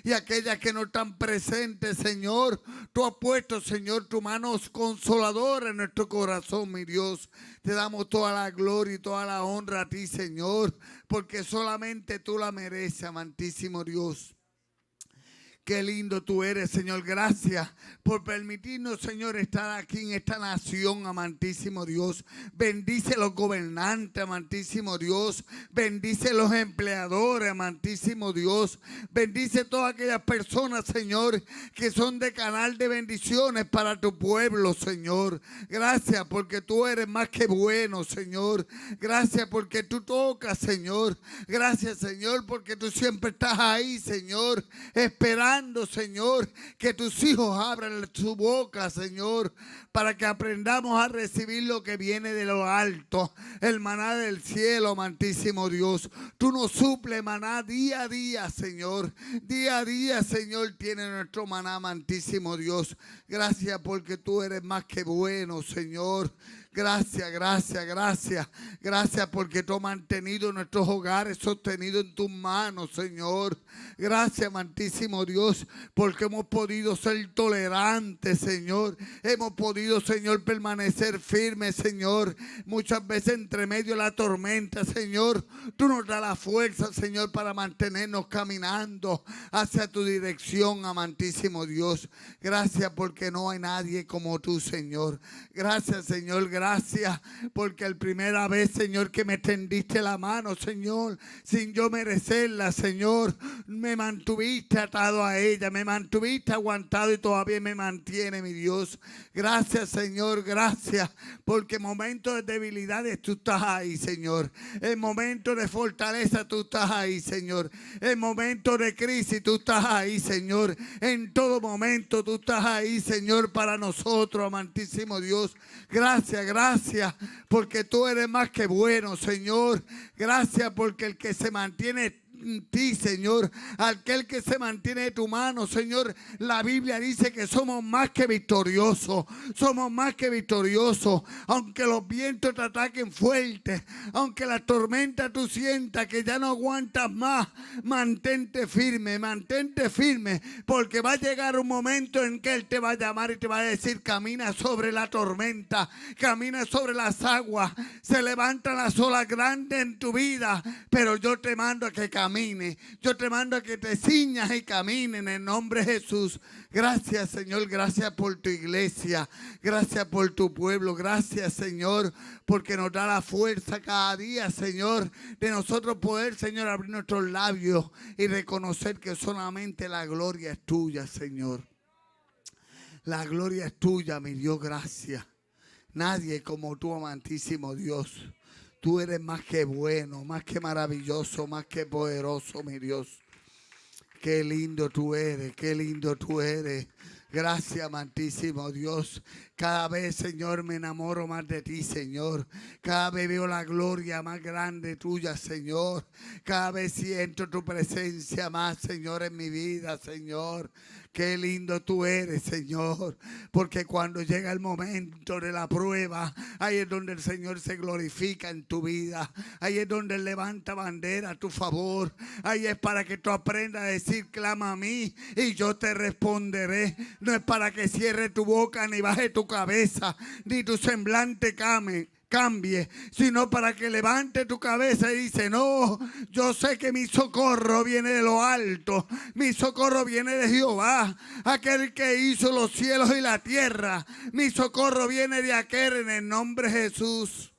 y aquellas que no están presentes, Señor. Tú has puesto, Señor, tu mano consoladora en nuestro corazón, mi Dios. Te damos toda la gloria y toda la honra a ti, Señor, porque solamente tú la mereces, amantísimo Dios. Qué lindo tú eres, Señor. Gracias por permitirnos, Señor, estar aquí en esta nación, amantísimo Dios. Bendice los gobernantes, amantísimo Dios. Bendice los empleadores, amantísimo Dios. Bendice todas aquellas personas, Señor, que son de canal de bendiciones para tu pueblo, Señor. Gracias porque tú eres más que bueno, Señor. Gracias porque tú tocas, Señor. Gracias, Señor, porque tú siempre estás ahí, Señor, esperando, Señor, que tus hijos abran su boca, Señor, para que aprendamos a recibir lo que viene de lo alto, el maná del cielo, amantísimo Dios. Tú nos suples maná día a día, Señor. Día a día, Señor, tiene nuestro maná, amantísimo Dios. Gracias porque tú eres más que bueno, Señor. Gracias, gracias, gracias. Gracias porque tú has mantenido nuestros hogares sostenidos en tus manos, Señor. Gracias, amantísimo Dios, porque hemos podido ser tolerantes, Señor. Hemos podido, Señor, permanecer firmes, Señor. Muchas veces entre medio de la tormenta, Señor, tú nos das la fuerza, Señor, para mantenernos caminando hacia tu dirección, amantísimo Dios. Gracias porque no hay nadie como tú, Señor. Gracias, Señor. Gracias porque la primera vez, Señor, que me tendiste la mano, Señor, sin yo merecerla, Señor, me mantuviste atado a ella, me mantuviste aguantado y todavía me mantiene, mi Dios. Gracias, Señor, gracias, porque en momentos de debilidades tú estás ahí, Señor. En momentos de fortaleza tú estás ahí, Señor. En momentos de crisis tú estás ahí, Señor. En todo momento tú estás ahí, Señor, para nosotros, amantísimo Dios. Gracias, gracias, porque tú eres más que bueno, Señor. Gracias porque el que se mantiene en ti, Señor, aquel que se mantiene de tu mano, Señor, la Biblia dice que somos más que victoriosos, somos más que victoriosos, aunque los vientos te ataquen fuerte, aunque la tormenta tú sientas que ya no aguantas más, mantente firme, porque va a llegar un momento en que Él te va a llamar y te va a decir, camina sobre la tormenta, camina sobre las aguas, se levantan las olas grandes en tu vida, pero yo te mando a que camine. Yo te mando a que te ciñas y camines en el nombre de Jesús. Gracias, Señor, gracias por tu iglesia, gracias por tu pueblo, gracias, Señor, porque nos da la fuerza cada día, Señor, de nosotros poder, Señor, abrir nuestros labios y reconocer que solamente la gloria es tuya, Señor. La gloria es tuya, mi Dios, gracias. Nadie como tú, amantísimo Dios. Tú eres más que bueno, más que maravilloso, más que poderoso, mi Dios. Qué lindo tú eres, qué lindo tú eres. Gracias, amantísimo Dios. Cada vez, Señor, me enamoro más de ti, Señor. Cada vez veo la gloria más grande tuya, Señor. Cada vez siento tu presencia más, Señor, en mi vida, Señor. Qué lindo tú eres, Señor, porque cuando llega el momento de la prueba, ahí es donde el Señor se glorifica en tu vida. Ahí es donde Él levanta bandera a tu favor. Ahí es para que tú aprendas a decir, clama a mí y yo te responderé. No es para que cierre tu boca, ni baje tu cabeza, ni tu semblante cambie, sino para que levante tu cabeza y dice, no, yo sé que mi socorro viene de lo alto, mi socorro viene de Jehová, aquel que hizo los cielos y la tierra, mi socorro viene de aquel, en el nombre de Jesús.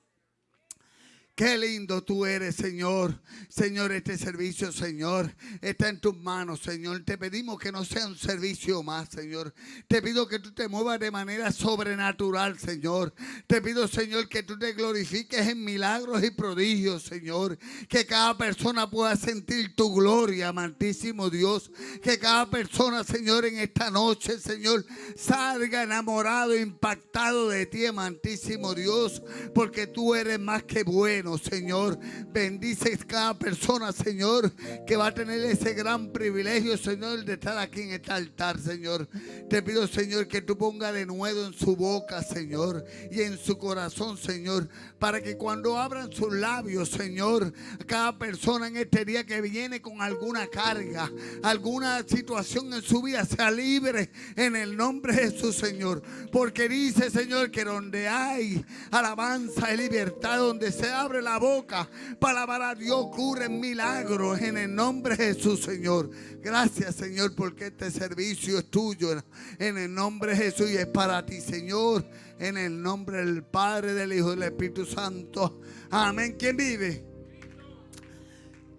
Qué lindo tú eres, Señor. Señor, este servicio, Señor, está en tus manos, Señor. Te pedimos que no sea un servicio más, Señor. Te pido que tú te muevas de manera sobrenatural, Señor. Te pido, Señor, que tú te glorifiques en milagros y prodigios, Señor. Que cada persona pueda sentir tu gloria, amantísimo Dios. Que cada persona, Señor, en esta noche, Señor, salga enamorado, impactado de ti, amantísimo Dios. Porque tú eres más que bueno, bueno, Señor. Bendice cada persona, Señor, que va a tener ese gran privilegio, Señor, de estar aquí en este altar, Señor. Te pido, Señor, que tú pongas de nuevo en su boca, Señor, y en su corazón, Señor, para que cuando abran sus labios, Señor, cada persona en este día que viene con alguna carga, alguna situación en su vida, sea libre en el nombre de Jesús, Señor. Porque dice, Señor, que donde hay alabanza y libertad, donde se abre la boca para alabar a Dios, ocurren milagros en el nombre de Jesús, Señor. Gracias, Señor, porque este servicio es tuyo en el nombre de Jesús y es para ti, Señor, en el nombre del Padre, del Hijo y del Espíritu Santo. Amén. ¿Quién vive?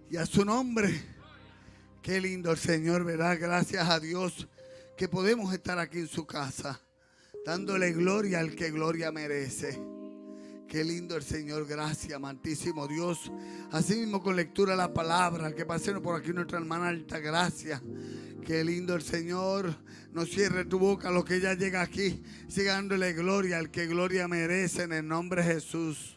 Y a su nombre. Qué lindo el Señor, ¿verdad? Gracias a Dios que podemos estar aquí en su casa, dándole gloria al que gloria merece. Qué lindo el Señor, gracias, amantísimo Dios. Así mismo con lectura de la palabra, que pasen por aquí nuestra hermana Altagracia. Qué lindo el Señor. No cierre tu boca, lo que ya llega aquí. Siga dándole gloria al que gloria merece en el nombre de Jesús.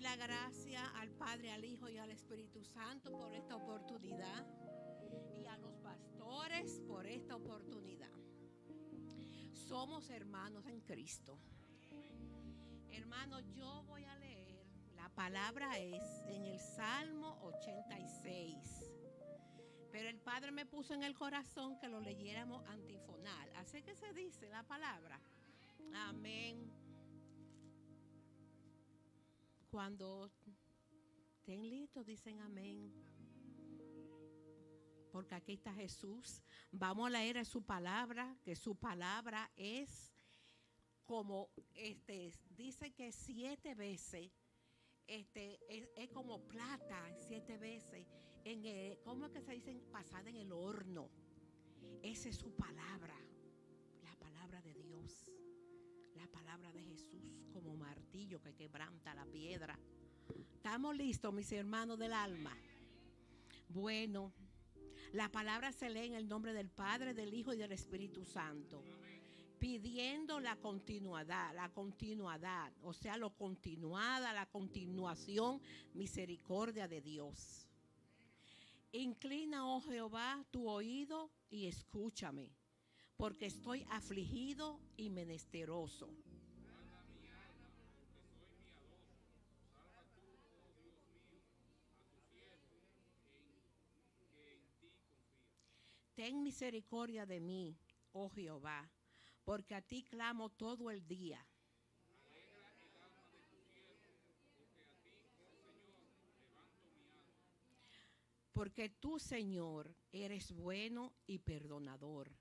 La gracia al Padre, al Hijo y al Espíritu Santo por esta oportunidad y a los pastores por esta oportunidad. Somos hermanos en Cristo. Hermanos, yo voy a leer, la palabra es en el Salmo 86, pero el Padre me puso en el corazón que lo leyéramos antifonal. Así que se dice la palabra. Amén. Cuando estén listos, dicen amén. Porque aquí está Jesús. Vamos a leer su palabra, que su palabra es como, dice que 7 veces, es como plata, 7 veces, ¿cómo es que se dice? Pasada en el horno. Esa es su palabra, la palabra de Dios. La palabra de Jesús como martillo que quebranta la piedra. ¿Estamos listos, mis hermanos del alma? Bueno, la palabra se lee en el nombre del Padre, del Hijo y del Espíritu Santo, pidiendo la continuidad, o sea, lo continuada, la continuación, misericordia de Dios. Inclina, oh Jehová, tu oído y escúchame, porque estoy afligido y menesteroso. Ten misericordia de mí, oh Jehová, porque a ti clamo todo el día. Porque tú, Señor, eres bueno y perdonador,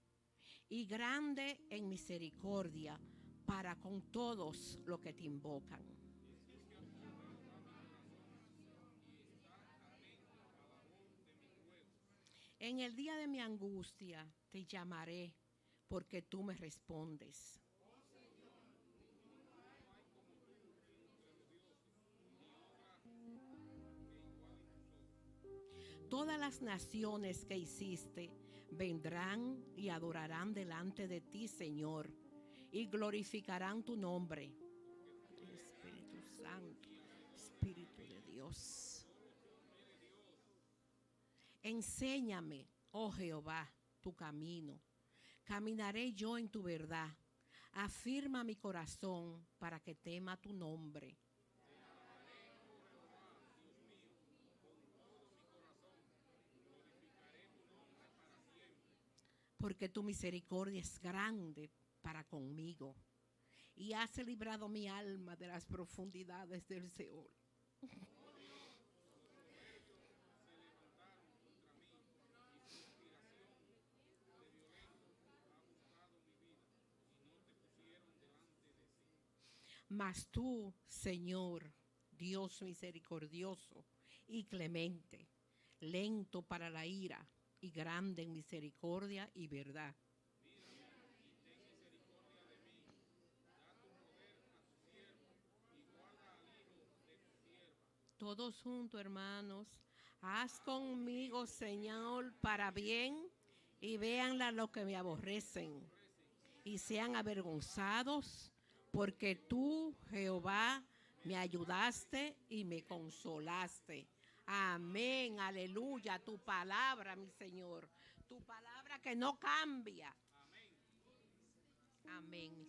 y grande en misericordia para con todos los que te invocan. En el día de mi angustia te llamaré, porque tú me respondes. Todas las naciones que hiciste vendrán y adorarán delante de ti, Señor, y glorificarán tu nombre. Espíritu Santo, Espíritu de Dios. Enséñame, oh Jehová, tu camino. Caminaré yo en tu verdad. Afirma mi corazón para que tema tu nombre. Porque tu misericordia es grande para conmigo y has librado mi alma de las profundidades del Seol. Mas tú, Señor, Dios misericordioso y clemente, lento para la ira y grande en misericordia y verdad. Todos juntos, hermanos, Haz conmigo, Señor, para bien, y véanla los que me aborrecen, y sean avergonzados, porque tú, Jehová, me ayudaste y me consolaste. Amén, aleluya, tu palabra, mi Señor, tu palabra que no cambia. Amén, mi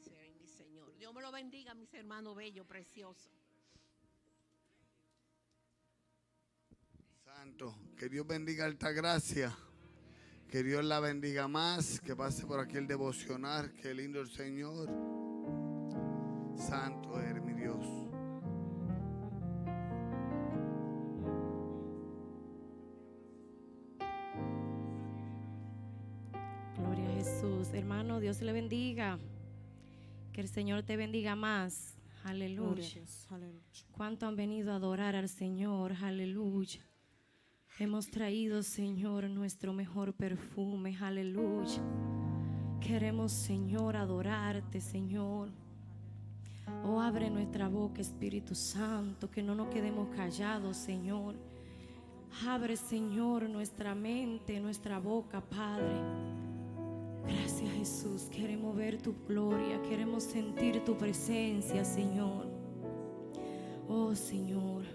Señor. Dios me lo bendiga, mis hermanos bellos, preciosos. Santo, que Dios bendiga Altagracia. Que Dios la bendiga más. Que pase por aquí el devocional. Qué lindo el Señor. Santo eres mi Dios. Gloria a Jesús. Hermano, Dios le bendiga. Que el Señor te bendiga más. Aleluya. ¿Cuánto han venido a adorar al Señor? Aleluya. Hemos traído, Señor, nuestro mejor perfume. Aleluya. Queremos, Señor, adorarte, Señor. Oh, abre nuestra boca, Espíritu Santo, que no nos quedemos callados, Señor. Abre, Señor, nuestra mente, nuestra boca, Padre. Gracias, Jesús. Queremos ver tu gloria, queremos sentir tu presencia, Señor. Oh, Señor.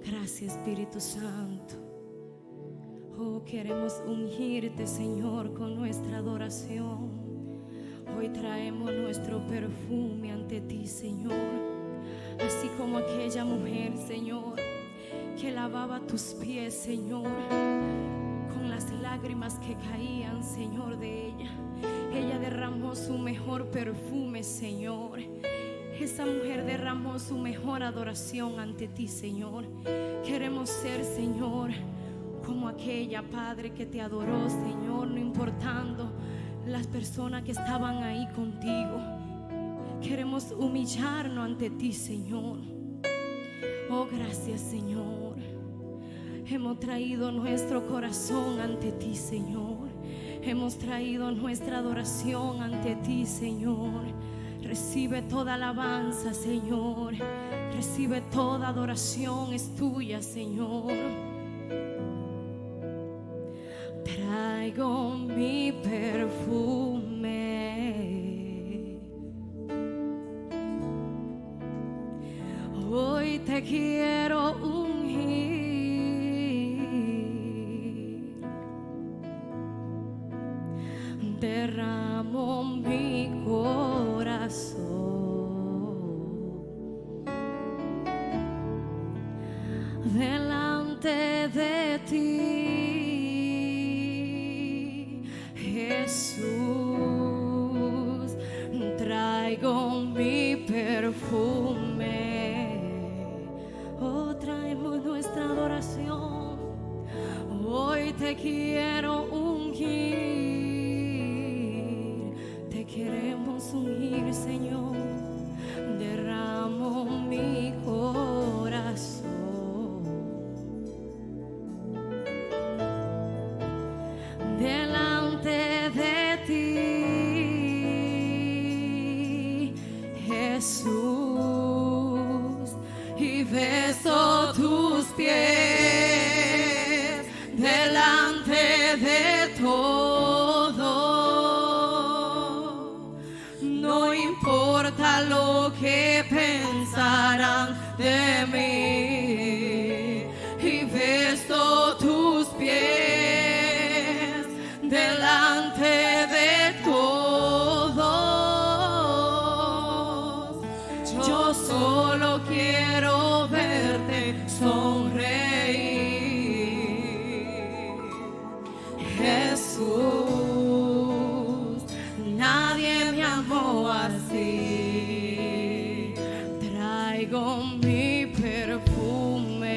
Gracias, Espíritu Santo. Oh, queremos ungirte, Señor, con nuestra adoración. Hoy traemos nuestro perfume ante ti, Señor. Así como aquella mujer, Señor, que lavaba tus pies, Señor, con las lágrimas que caían, Señor, de ella. Ella derramó su mejor perfume, Señor. Esa mujer derramó su mejor adoración ante ti, Señor. Queremos ser, Señor, como aquella, Padre, que te adoró, Señor, no importando las personas que estaban ahí contigo. Queremos humillarnos ante ti, Señor. Oh, gracias, Señor. Hemos traído nuestro corazón ante ti, Señor. Hemos traído nuestra adoración ante ti, Señor. Recibe toda alabanza, Señor. Recibe toda adoración, es tuya, Señor. Traigo mi perfume. Hoy te quiero ungir. Derramo mi corazón delante de ti. Jesús, traigo mi perfume. Oh, traemos nuestra adoración. Hoy te quiero ungir. Te queremos ungir, Señor. Derramo mi corazón delante de ti, Jesús, y beso tus pies delante de todo. No importa lo que pensarán de mí, y beso tus pies delante de todos. Yo solo quiero verte sonreír, Jesús. Nadie me amó así. Traigo mi perfume.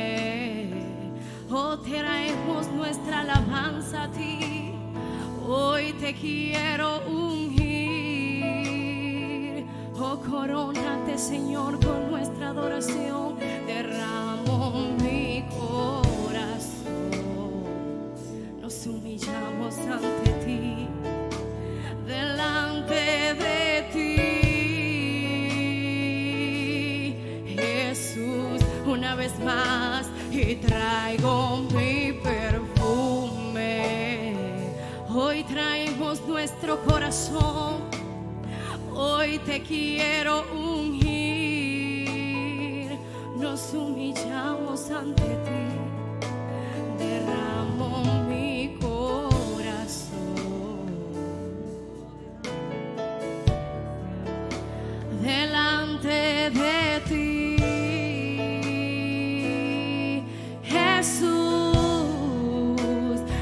Oh, traemos nuestra alabanza a ti. Hoy te quiero ungir. Oh, corónate, Señor, con nuestra adoración. Derramo mi corazón. Nos humillamos ante ti, delante de ti, Jesús, una vez más. Y traigo mi nuestro corazón. Hoy te quiero ungir, nos humillamos ante ti, derramo mi corazón delante de ti, Jesús,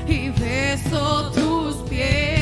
y beso tus pies.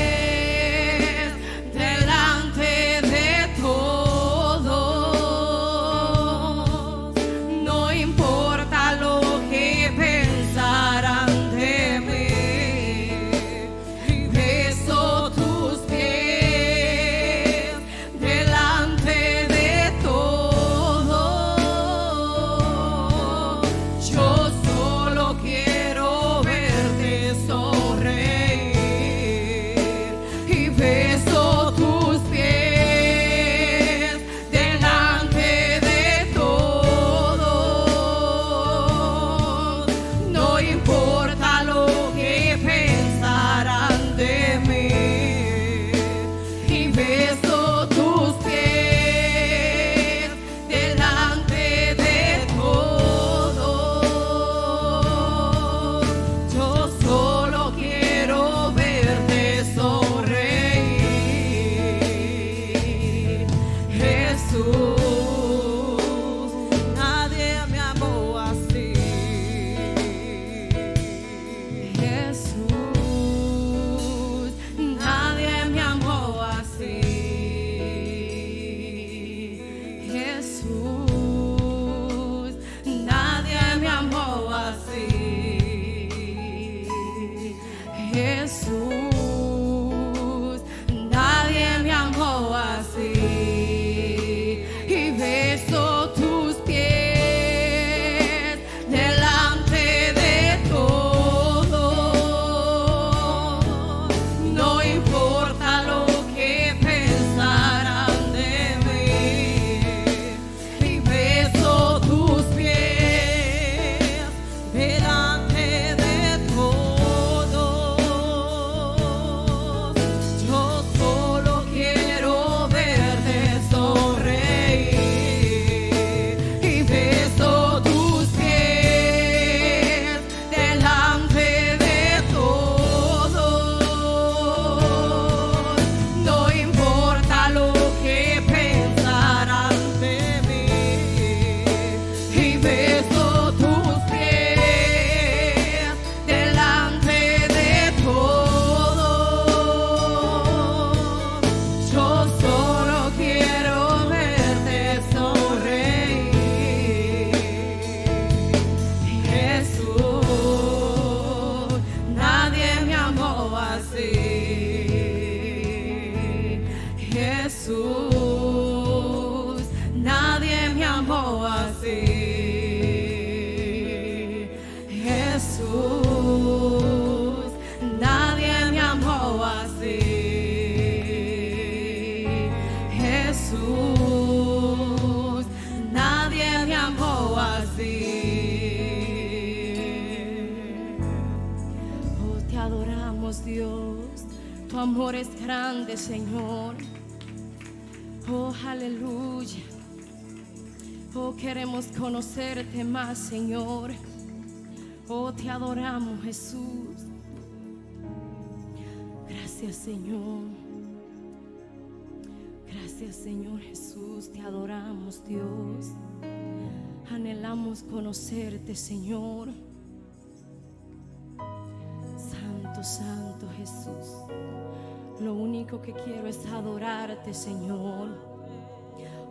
Amor es grande, Señor. Oh, aleluya. Oh, queremos conocerte más, Señor. Oh, te adoramos, Jesús. Gracias, Señor. Gracias, Señor Jesús. Te adoramos, Dios. Anhelamos conocerte, Señor. Santo, Santo Jesús. Lo único que quiero es adorarte, Señor.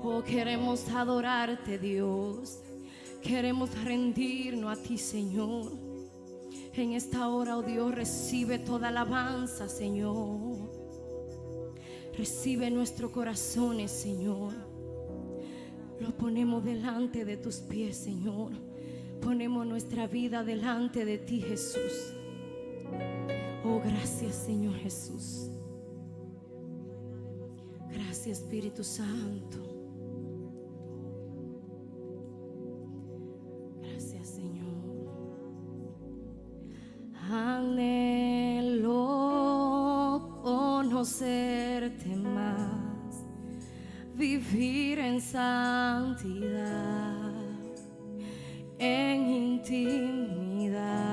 Oh, queremos adorarte, Dios. Queremos rendirnos a ti, Señor. En esta hora, oh Dios, recibe toda alabanza, Señor. Recibe nuestros corazones, Señor. Lo ponemos delante de tus pies, Señor. Ponemos nuestra vida delante de ti, Jesús. Oh, gracias, Señor Jesús. Gracias, Espíritu Santo. Gracias, Señor. Anhelo conocer vivir en santidad, en intimidad.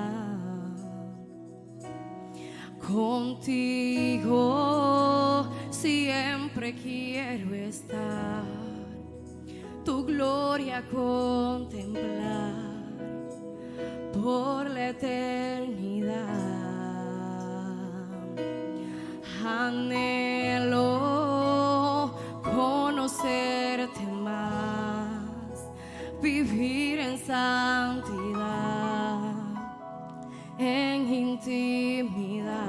Contigo siempre quiero estar, tu gloria contemplar por la eternidad. Anhelo conocerte más, vivir en santidad, en intimidad.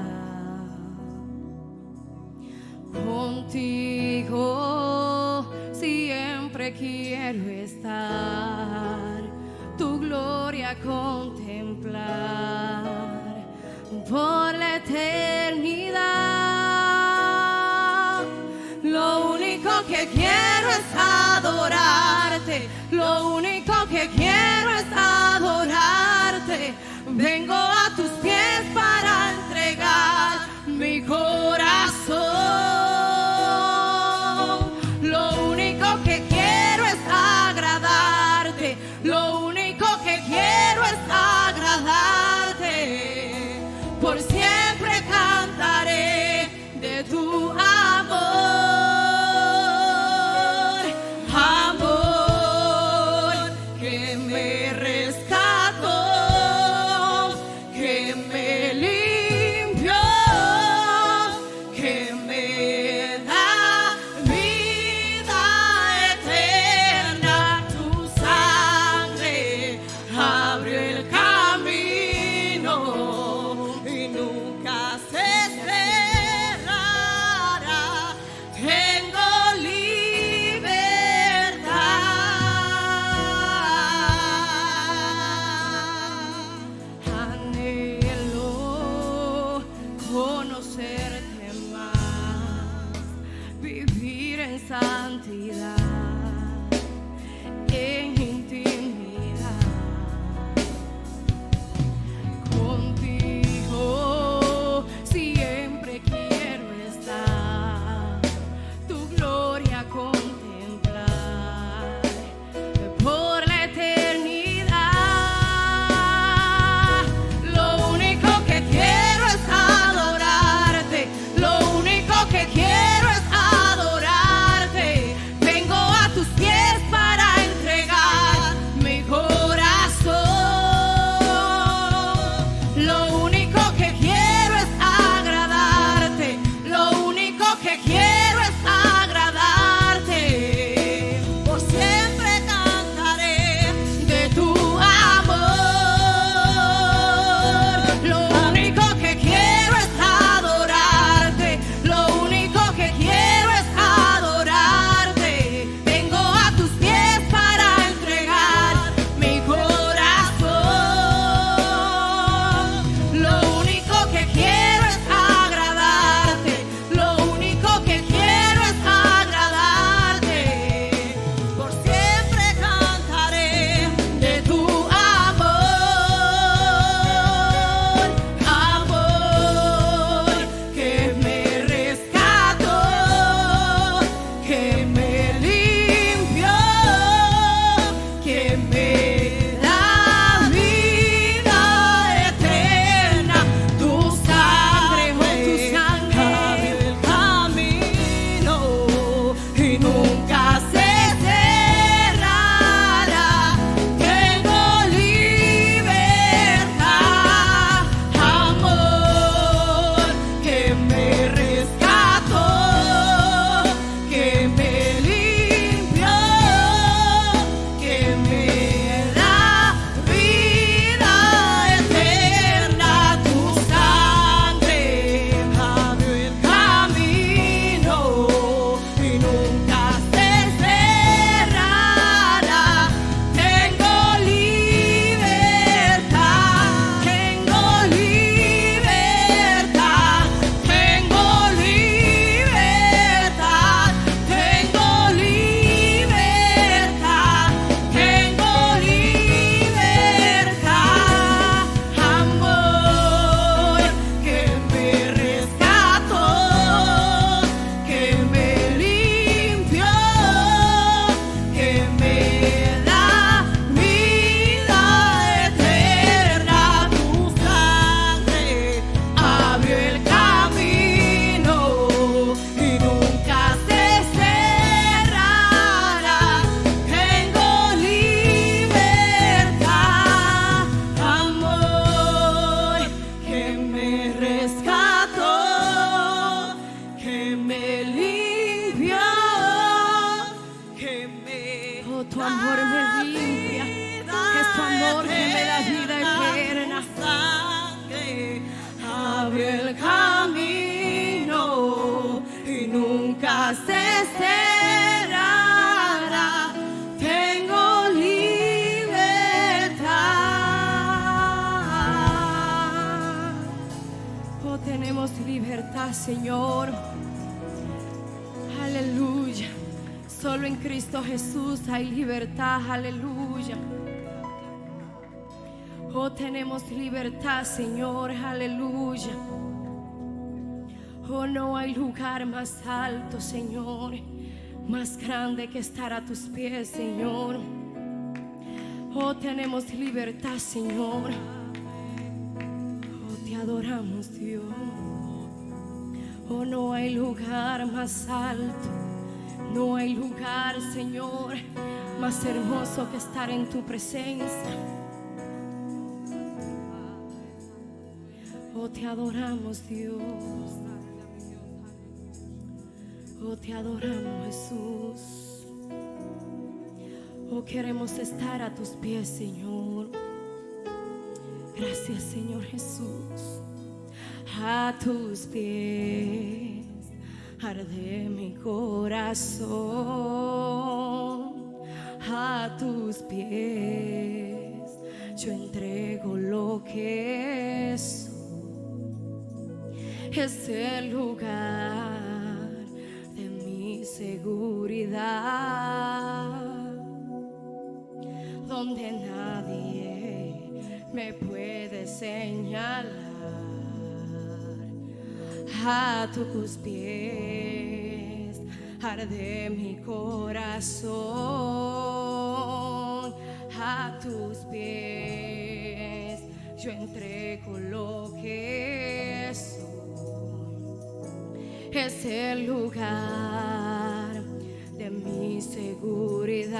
Contigo siempre quiero estar, tu gloria contemplar por la eternidad. Lo único que quiero es adorarte, lo único que quiero es adorarte. Vengo a tus pies para entregar mi corazón. Lo único que quiero es agradarte, lo único que quiero es agradarte. Por siempre cantaré de tu amor, amor que me rescató, que me limpió, que me da vida eterna. Tu sangre abrió el camino y nunca se cerrará. Tengo libertad. Anhelo conocerte más, vivir en santidad, en intimidad. Contigo siempre quiero estar, tu gloria contemplar por la eternidad. Lo único que quiero es adorarte, lo único que quiero es adorarte. Vengo a tus pies para entregar mi corazón. Lo único que quiero es agradarte, lo único que quiero es agradarte. Por siempre cantaré de tu amor. Lo único que quiero es adorarte, lo único que quiero es adorarte. Vengo a tus pies para entregar mi corazón. Lo único que quiero es agradarte, lo único que quiero es agradarte. Por siempre cantaré de tu amor, amor que me rescató, que me limpió, que me da vida eterna. Tu sangre abrió el camino y nunca se cerrará. Tengo libertad, amor que me rescató, que me limpió, que me da vida eterna. Tu sangre abrió el camino y nunca se Oh, tu amor me limpia. Es tu amor que me da vida eterna. Abre el camino y nunca se cerrará. Tengo libertad. Oh, tenemos libertad, Señor. Aleluya. Solo en Cristo Jesús hay libertad. Aleluya. Oh, tenemos libertad, Señor. Aleluya. Oh, no hay lugar más alto, Señor, más grande que estar a tus pies, Señor. Oh, tenemos libertad, Señor. Oh, te adoramos, Dios. Oh, no hay lugar más alto. No hay lugar, Señor, más hermoso que estar en tu presencia. Oh, te adoramos, Dios. Oh, te adoramos, Jesús. Oh, queremos estar a tus pies, Señor. Gracias, Señor Jesús. A tus pies arde mi corazón. A tus pies yo entrego lo que soy. Es el lugar de mi seguridad, donde nadie me puede señalar. A tus pies arde mi corazón. A tus pies yo entrego lo que soy. Es el lugar de mi seguridad,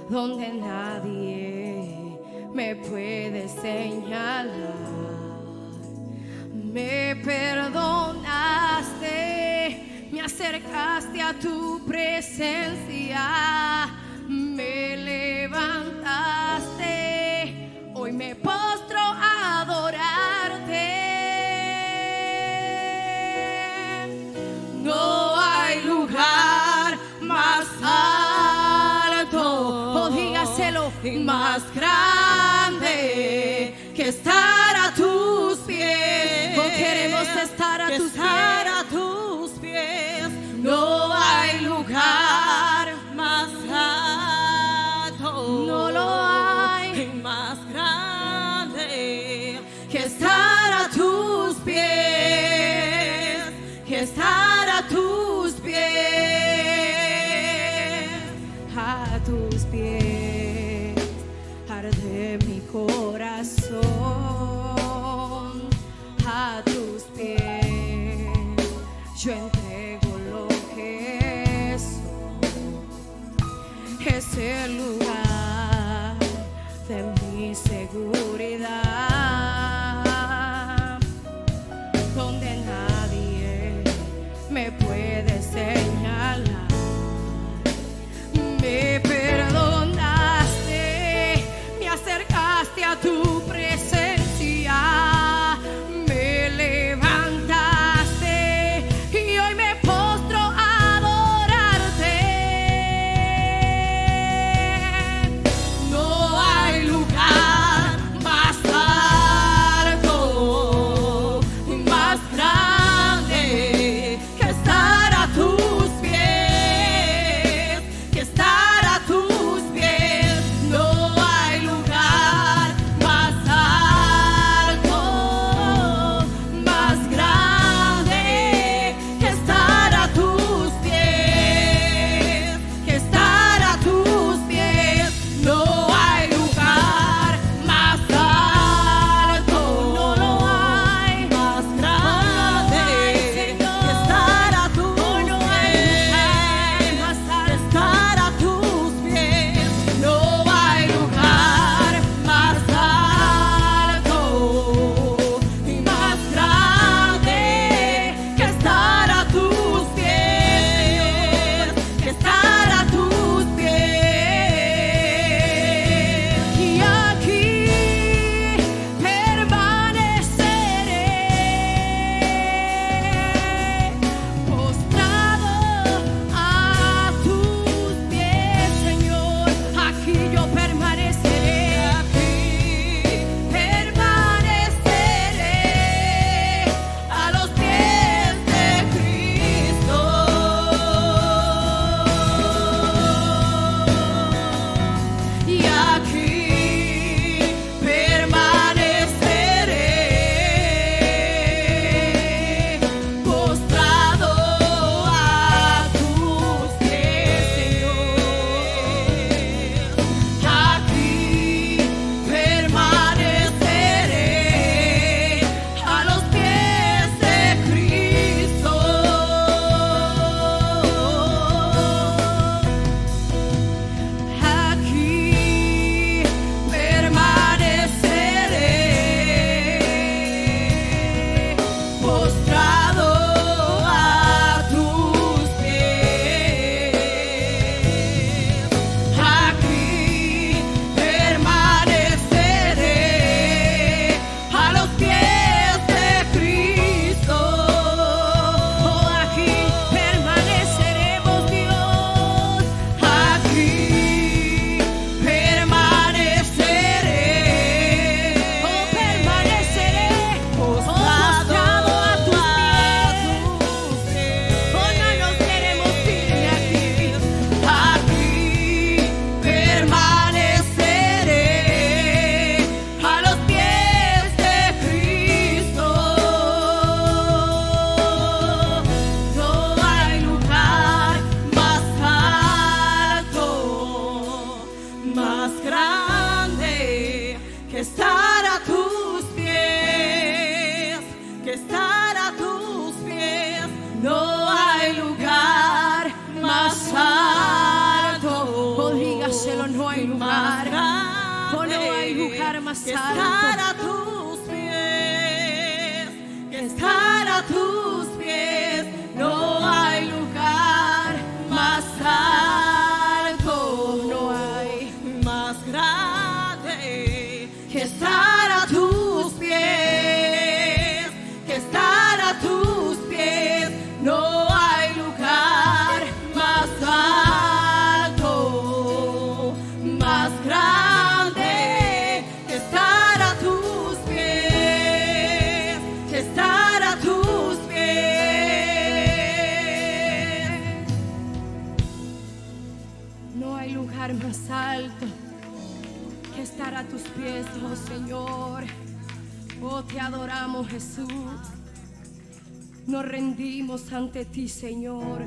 donde nadie me puede señalar. Me perdonaste, me acercaste a tu presencia, me levantaste, hoy me postro a adorarte. No hay lugar más alto, oh, dígaselo, más grande que estar a tus pies. Oh, queremos estar a tus pies. No hay lugar más alto, no lo hay, más grande que estar a tus pies, que estar a tus pies. A tus pies arde mi corazón. A tus pies yo entrego lo que soy. Es el lugar de mi seguridad, donde nadie me puede señalar. Me perdonaste, me acercaste a tu presencia, me levantaste y hoy me postro a adorarte. No hay lugar más alto, más grande que estar a tu más que estar a alto. tus pies, que estar a tus pies. No hay lugar más alto, no hay más grande que estar a tus pies, que estar a tus pies. No hay lugar más alto, más grande que estar a tus pies, que estar a tus pies. No hay lugar más alto que estar a tus pies, oh Señor. Oh, te adoramos, Jesús. Nos rendimos ante ti, Señor.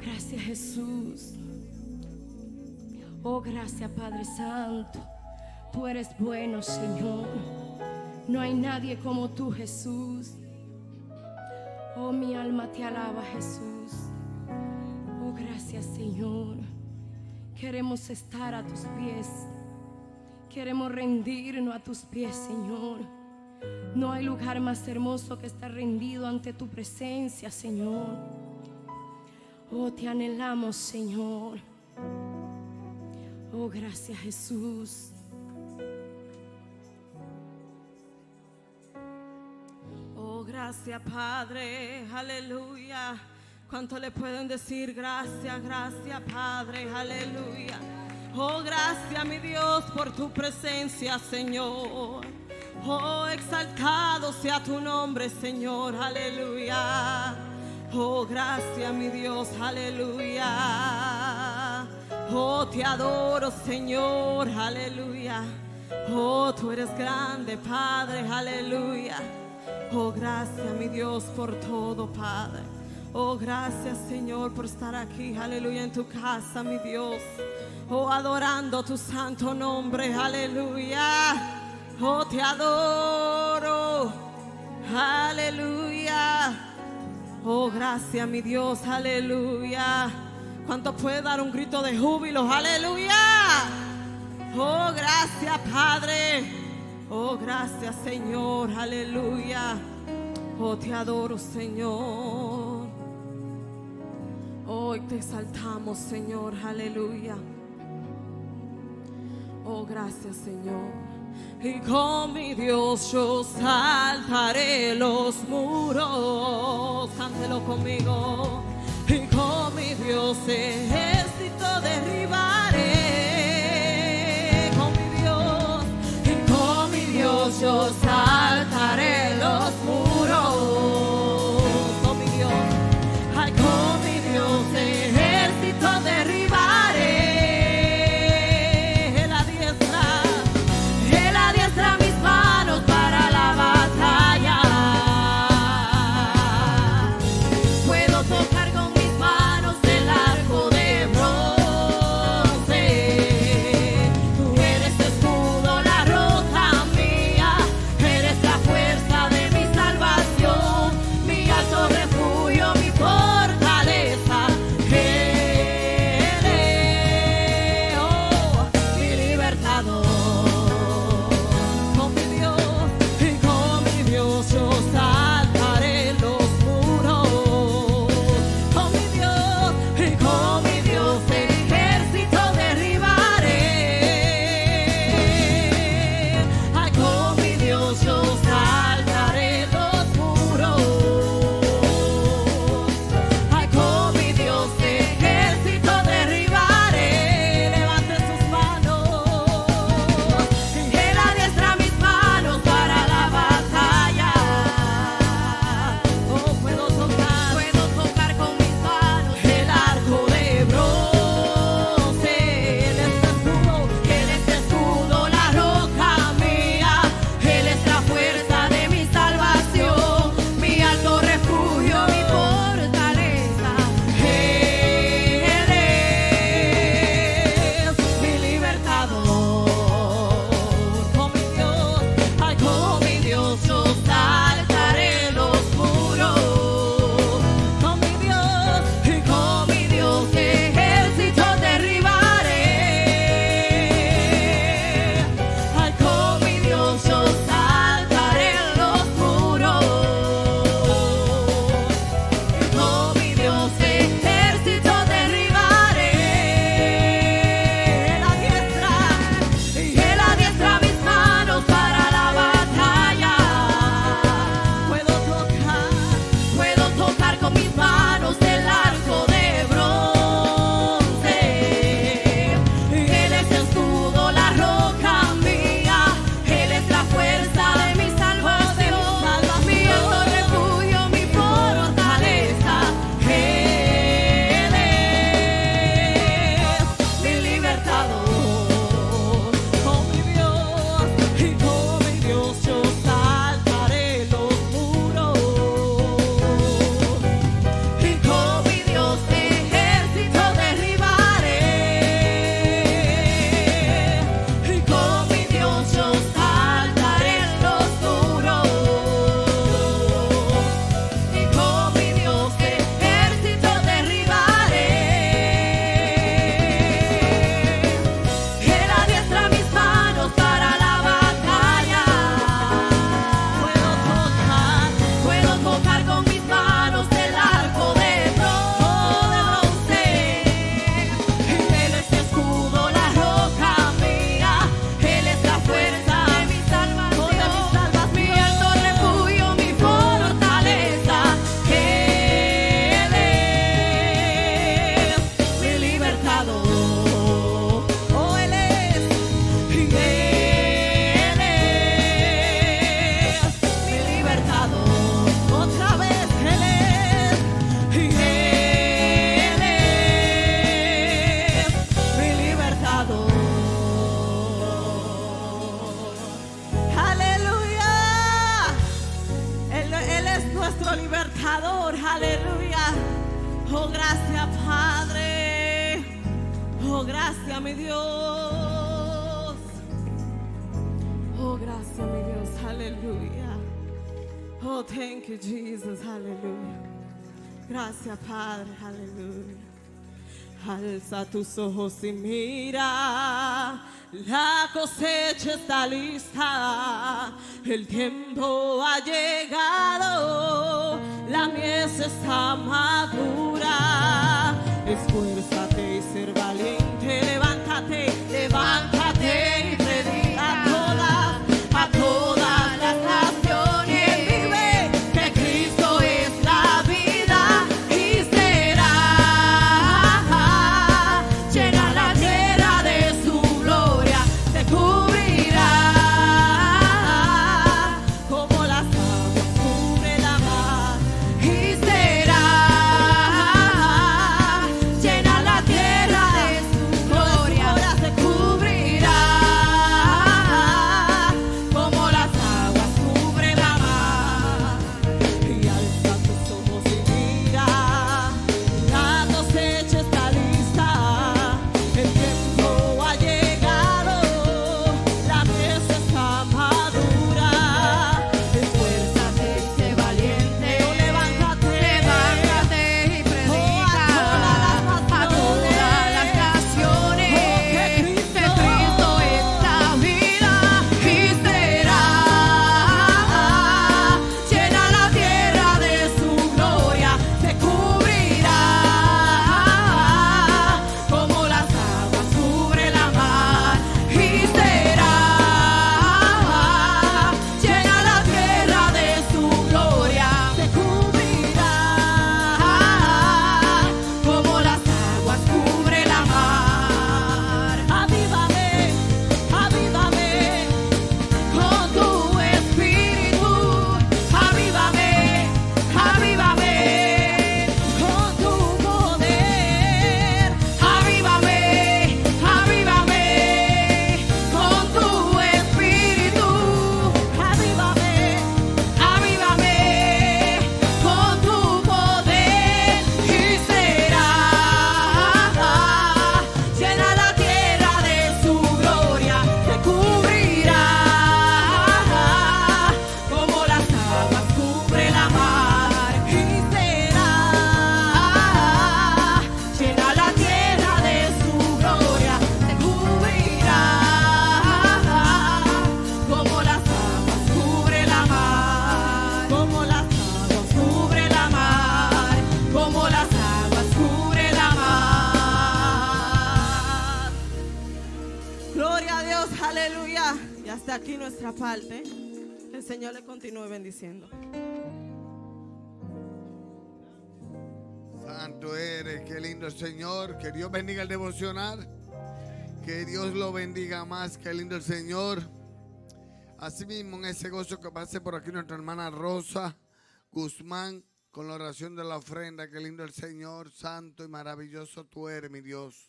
Gracias, Jesús. Oh, gracias, Padre Santo. Tú eres bueno, Señor. No hay nadie como tú, Jesús. Oh, mi alma te alaba, Jesús. Oh, gracias, Señor. Queremos estar a tus pies. Queremos rendirnos a tus pies, Señor. No hay lugar más hermoso que estar rendido ante tu presencia, Señor. Oh, te anhelamos, Señor. Oh, gracias, Jesús. Oh, gracias, Padre, aleluya. ¿Cuánto le pueden decir gracias, gracias, Padre, aleluya? Oh, gracias, mi Dios, por tu presencia, Señor. Oh, exaltado sea tu nombre, Señor, aleluya. Oh, gracias, mi Dios, aleluya. Oh, te adoro, Señor, aleluya. Oh, tú eres grande, Padre, aleluya. Oh, gracias, mi Dios, por todo, Padre. Oh, gracias, Señor, por estar aquí, aleluya, en tu casa, mi Dios. Oh, adorando tu santo nombre, aleluya. Oh, te adoro, aleluya. Oh, gracias, mi Dios, aleluya. ¿Cuánto puede dar un grito de júbilo? Aleluya. Oh, gracias, Padre. Oh, gracias, Señor, aleluya. Oh, te adoro, Señor. Hoy te exaltamos, Señor, aleluya. Oh, gracias, Señor. Y con mi Dios yo saltaré los muros. Cántelo conmigo. Y con mi Dios ejército derribaré. Con mi Dios, y con mi Dios yo saltaré los muros. Con mi Dios, ay, con mi Dios ejército derribaré. Él adiestra mis manos para la batalla. Puedo tocar con mis manos el arco de Oh, gracias, Padre. Oh, gracias, mi Dios. Oh, gracias, mi Dios. Aleluya. Oh, thank you, Jesus. Aleluya. Gracias, Padre. Aleluya. Alza tus ojos y mira, la cosecha está lista, el tiempo ha llegado, la mies está madura. Esfuérzate y ser valiente, levántate, levántate y predica a todas las naciones. Quien vive que Cristo es la vida y será llena la tierra de su gloria, te cubrirá como las aguas cubre la mar y será llena la tierra de su gloria, te cubrirá como las aguas cubre la mar. Y alza tus ojos y mira, la cosecha está lista, el tiempo ha llegado, la mies está madura. Esfuérzate y sé valiente, oh, levántate, levántate y predica a todas las naciones, que Cristo es la vida y será llena la tierra de su gloria, te cubrirá como las aguas cubre la mar y será llena la tierra de su gloria, te cubrirá como las aguas cubre la mar. Avívame, avívame con tu espíritu, avívame, avívame con tu poder, avívame, avívame con tu espíritu, avívame, avívame con tu poder y será llena la tierra de su gloria, te cubrirá como las aguas cubre la mar y será llena la tierra de su gloria, te cubrirá como las aguas cubre la mar, como las aguas cubre la mar, como las aguas cubre la mar. Gloria a Dios, aleluya. Y hasta aquí nuestra parte. El Señor le continúe bendiciendo. Santo eres, qué lindo Señor. Que Dios bendiga el devocional. Que Dios lo bendiga más. Qué lindo el Señor. Asimismo, en ese gozo que pase por aquí nuestra hermana Rosa Guzmán con la oración de la ofrenda. Qué lindo el Señor. Santo y maravilloso tú eres, mi Dios.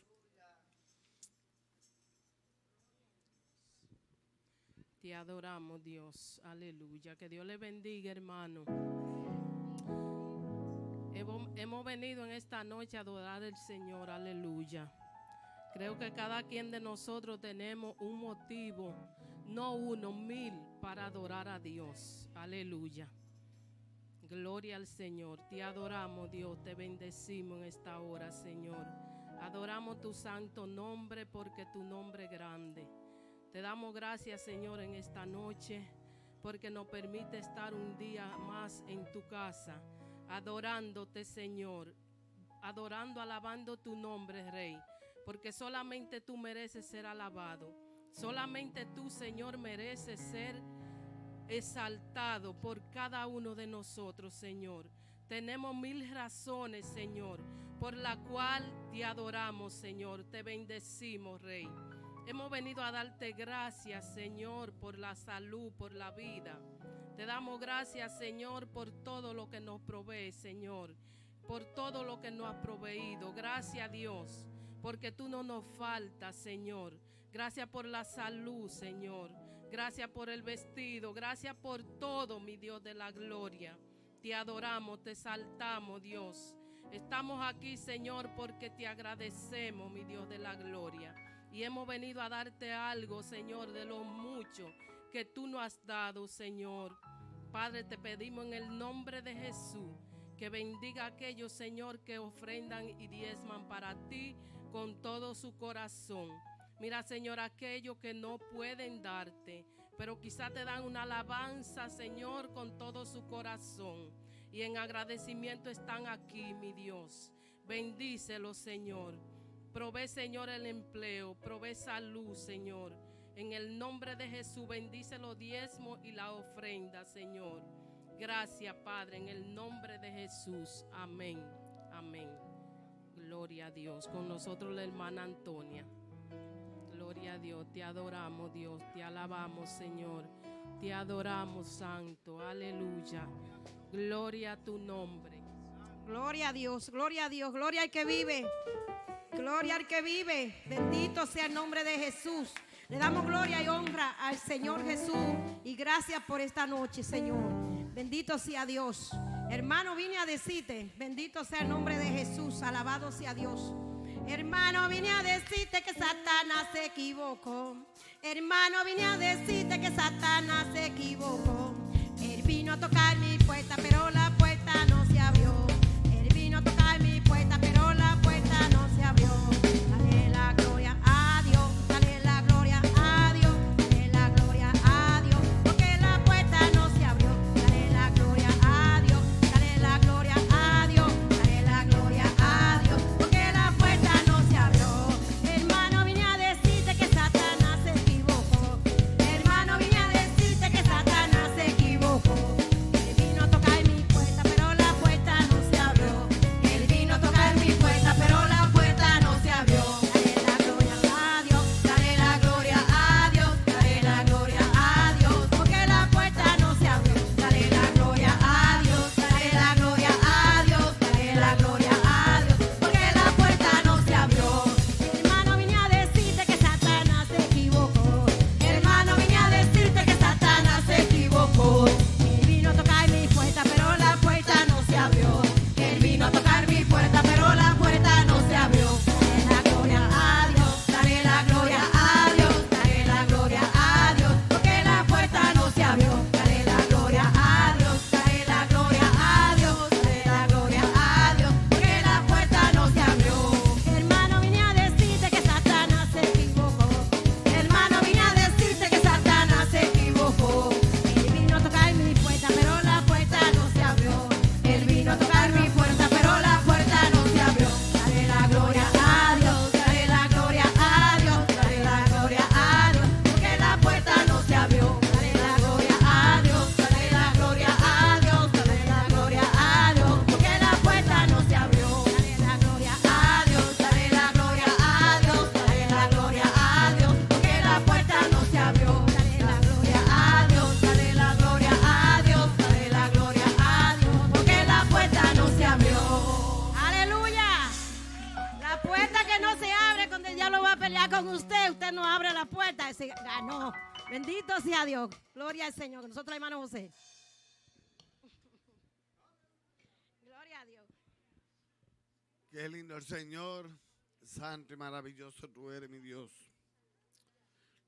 Te adoramos, Dios. Aleluya. Que Dios le bendiga, hermano. Hemos venido en esta noche a adorar al Señor. Aleluya. Creo que cada quien de nosotros tenemos un motivo, no uno, 1000 para adorar a Dios. Aleluya. Gloria al Señor. Te adoramos, Dios. Te bendecimos en esta hora, Señor. Adoramos tu santo nombre porque tu nombre es grande. Te damos gracias, Señor, en esta noche porque nos permite estar un día más en tu casa, adorándote, Señor, adorando, alabando tu nombre, Rey, porque solamente tú mereces ser alabado. Solamente tú, Señor, mereces ser exaltado por cada uno de nosotros, Señor. Tenemos 1000 razones, Señor, por la cual te adoramos, Señor. Te bendecimos, Rey. Hemos venido a darte gracias, Señor, por la salud, por la vida. Te damos gracias, Señor, por todo lo que nos provee, Señor, por todo lo que nos has proveído. Gracias, Dios, porque tú no nos faltas, Señor. Gracias por la salud, Señor. Gracias por el vestido. Gracias por todo, mi Dios de la gloria. Te adoramos, te exaltamos, Dios. Estamos aquí, Señor, porque te agradecemos, mi Dios de la gloria. Y hemos venido a darte algo, Señor, de lo mucho que tú nos has dado, Señor. Padre, te pedimos en el nombre de Jesús que bendiga a aquellos, Señor, que ofrendan y diezman para ti con todo su corazón. Mira, Señor, aquellos que no pueden darte, pero quizá te dan una alabanza, Señor, con todo su corazón. Y en agradecimiento están aquí, mi Dios. Bendícelos, Señor. Provee, Señor, el empleo. Provee salud, Señor. En el nombre de Jesús, bendice los diezmos y la ofrenda, Señor. Gracias, Padre, en el nombre de Jesús. Amén. Amén. Gloria a Dios. Con nosotros la hermana Antonia. Gloria a Dios. Te adoramos, Dios. Te alabamos, Señor. Te adoramos, Santo. Aleluya. Gloria a tu nombre. Gloria a Dios, gloria a Dios, gloria al que vive. Gloria al que vive. Bendito sea el nombre de Jesús. Le damos gloria y honra al Señor Jesús. Y gracias por esta noche, Señor. Bendito sea Dios. Hermano, vine a decirte, bendito sea el nombre de Jesús. Alabado sea Dios. Hermano, vine a decirte que Satanás se equivocó. Hermano, vine a decirte que Satanás se equivocó. Él vino a tocar mi puerta, pero la puerta no se abrió. Él vino a tocar mi puerta, pero la puerta no se abrió. Dale la gloria a Dios, dale la gloria a Dios, dale la gloria a Dios, porque la puerta no se abrió. Dale la gloria a Dios, dale la gloria a Dios, dale la gloria a Dios, porque la puerta no se abrió. Hermano, vine a decirte que Satanás se equivocó. Hermano, vine a decirte que Satanás se equivocó. Él vino a tocar mi puerta, pero la puerta no se abrió. Él vino a tocar mi puerta, pero la puerta no se abrió. Dale la gloria a Dios, dale la gloria a Dios, dale la gloria a Dios, porque la puerta no se abrió. Dale la gloria a Dios, dale la gloria a Dios, dale la gloria a Dios, porque la puerta no se abrió. Hermano, vine a decirte que Satanás se equivocó. Hermano, vine a decirte que Satanás se equivocó. Él vino a tocar mi puerta, pero la puerta no se abrió. Él vino a tocar mi puerta, pero la puerta no se abrió. Dale la gloria a Dios, dale la gloria a Dios, dale la gloria a Dios, porque la puerta no se abrió. Dale la gloria a Dios, dale la gloria a Dios, dale la gloria a Dios, porque la puerta no se abrió. Hermano, vine a decirte que Satanás se equivocó. Hermano, vine a decirte que Satanás se equivocó. Él vino a tocar mi puerta, pero la puerta no se abrió. Él vino a tocar mi puerta, pero la puerta no se abrió. Dale la gloria a Dios, dale la gloria a Dios, dale la gloria a Dios, porque la puerta no se abrió. Dale la gloria a Dios, dale la gloria a Dios, dale la gloria a Dios, porque la puerta no se abrió. Dale la gloria a Dios, dale la gloria a Dios, dale la gloria a Dios, porque la puerta no se abrió. Dale la gloria a Dios, dale la gloria a Dios, dale la gloria a Dios, porque la puerta no se abrió. Aleluya. La puerta que no se abre cuando el diablo va a pelear con usted, usted no abre la puerta, ese ganó. Bendito sea Dios. Gloria al Señor. Nosotros, hermano José. Gloria a Dios. Qué lindo el Señor, santo y maravilloso tú eres, mi Dios.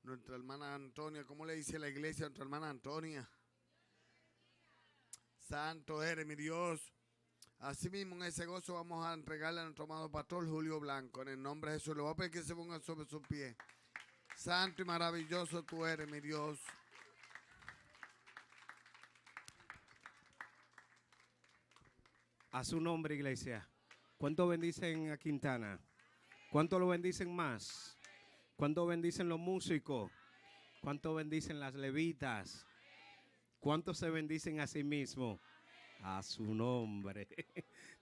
Nuestra hermana Antonia, ¿cómo le dice la iglesia a nuestra hermana Antonia? Santo eres, mi Dios. Asimismo, en ese gozo vamos a entregarle a nuestro amado pastor Julio Blanco. En el nombre de Jesús, le voy a pedir que se ponga sobre sus pies. Santo y maravilloso tú eres, mi Dios. A su nombre, iglesia. ¿Cuánto bendicen a Quintana? ¿Cuánto lo bendicen más? ¿Cuánto bendicen los músicos? ¿Cuánto bendicen las levitas? ¿Cuánto se bendicen a sí mismos? A su nombre.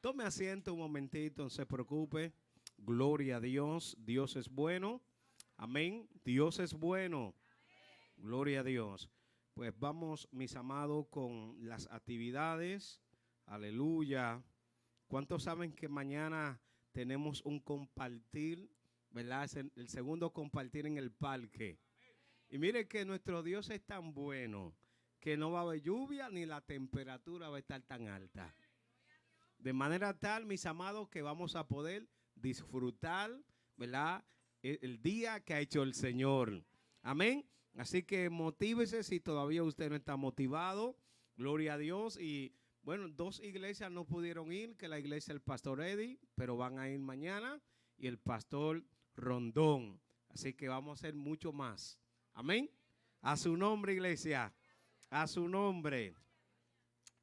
Tome asiento un momentito, no se preocupe. Gloria a Dios. Dios es bueno. Amén. Dios es bueno. Gloria a Dios. Pues vamos, mis amados, con las actividades. Aleluya. ¿Cuántos saben que mañana tenemos un compartir, verdad? Es el segundo compartir en el parque. Y mire que nuestro Dios es tan bueno que no va a haber lluvia ni la temperatura va a estar tan alta. De manera tal, mis amados, que vamos a poder disfrutar, ¿verdad? El día que ha hecho el Señor. Amén. Así que motívese si todavía usted no está motivado. Gloria a Dios. Y bueno, 2 iglesias no pudieron ir, que la iglesia del pastor Eddie, pero van a ir mañana, y el pastor Rondón. Así que vamos a hacer mucho más. Amén. A su nombre, iglesia. A su nombre.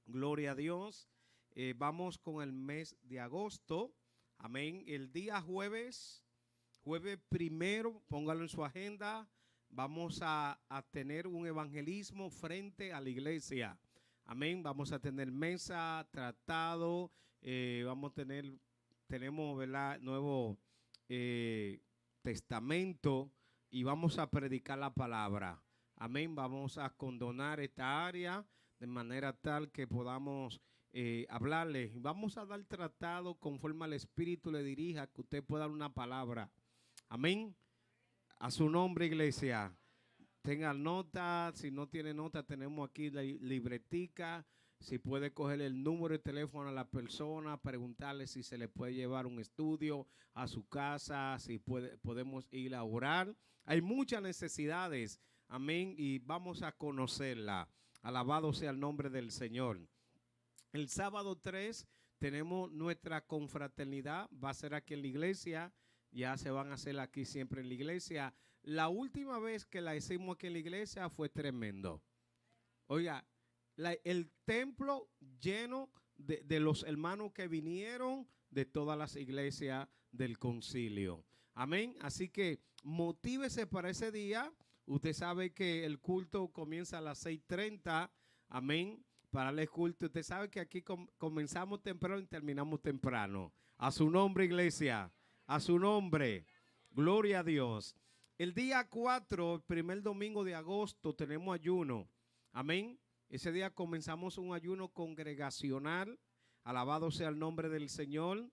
Gloria a Dios. Vamos con el mes de agosto. Amén. El día jueves 1, póngalo en su agenda. Vamos a tener un evangelismo frente a la iglesia. Amén. Vamos a tener mesa, tratado. Tenemos, ¿verdad?, Nuevo Testamento, y vamos a predicar la palabra. Amén. Vamos a condonar esta área de manera tal que podamos hablarle. Vamos a dar tratado conforme al Espíritu le dirija, que usted pueda dar una palabra. Amén. A su nombre, iglesia. Tenga nota. Si no tiene nota, tenemos aquí la libretica. Si puede coger el número de teléfono a la persona, preguntarle si se le puede llevar un estudio a su casa, si podemos ir a orar. Hay muchas necesidades. Amén. Y vamos a conocerla. Alabado sea el nombre del Señor. El sábado 3 tenemos nuestra confraternidad. Va a ser aquí en la iglesia. Ya se van a hacer aquí siempre en la iglesia. La última vez que la hicimos aquí en la iglesia fue tremendo. Oiga, el templo lleno de los hermanos que vinieron de todas las iglesias del concilio. Amén. Así que motívese para ese día. Usted sabe que el culto comienza a las 6:30. Amén. Para el culto. Usted sabe que aquí comenzamos temprano y terminamos temprano. A su nombre, iglesia. A su nombre. Gloria a Dios. El día 4, el primer domingo de agosto, tenemos ayuno. Amén. Ese día comenzamos un ayuno congregacional. Alabado sea el nombre del Señor.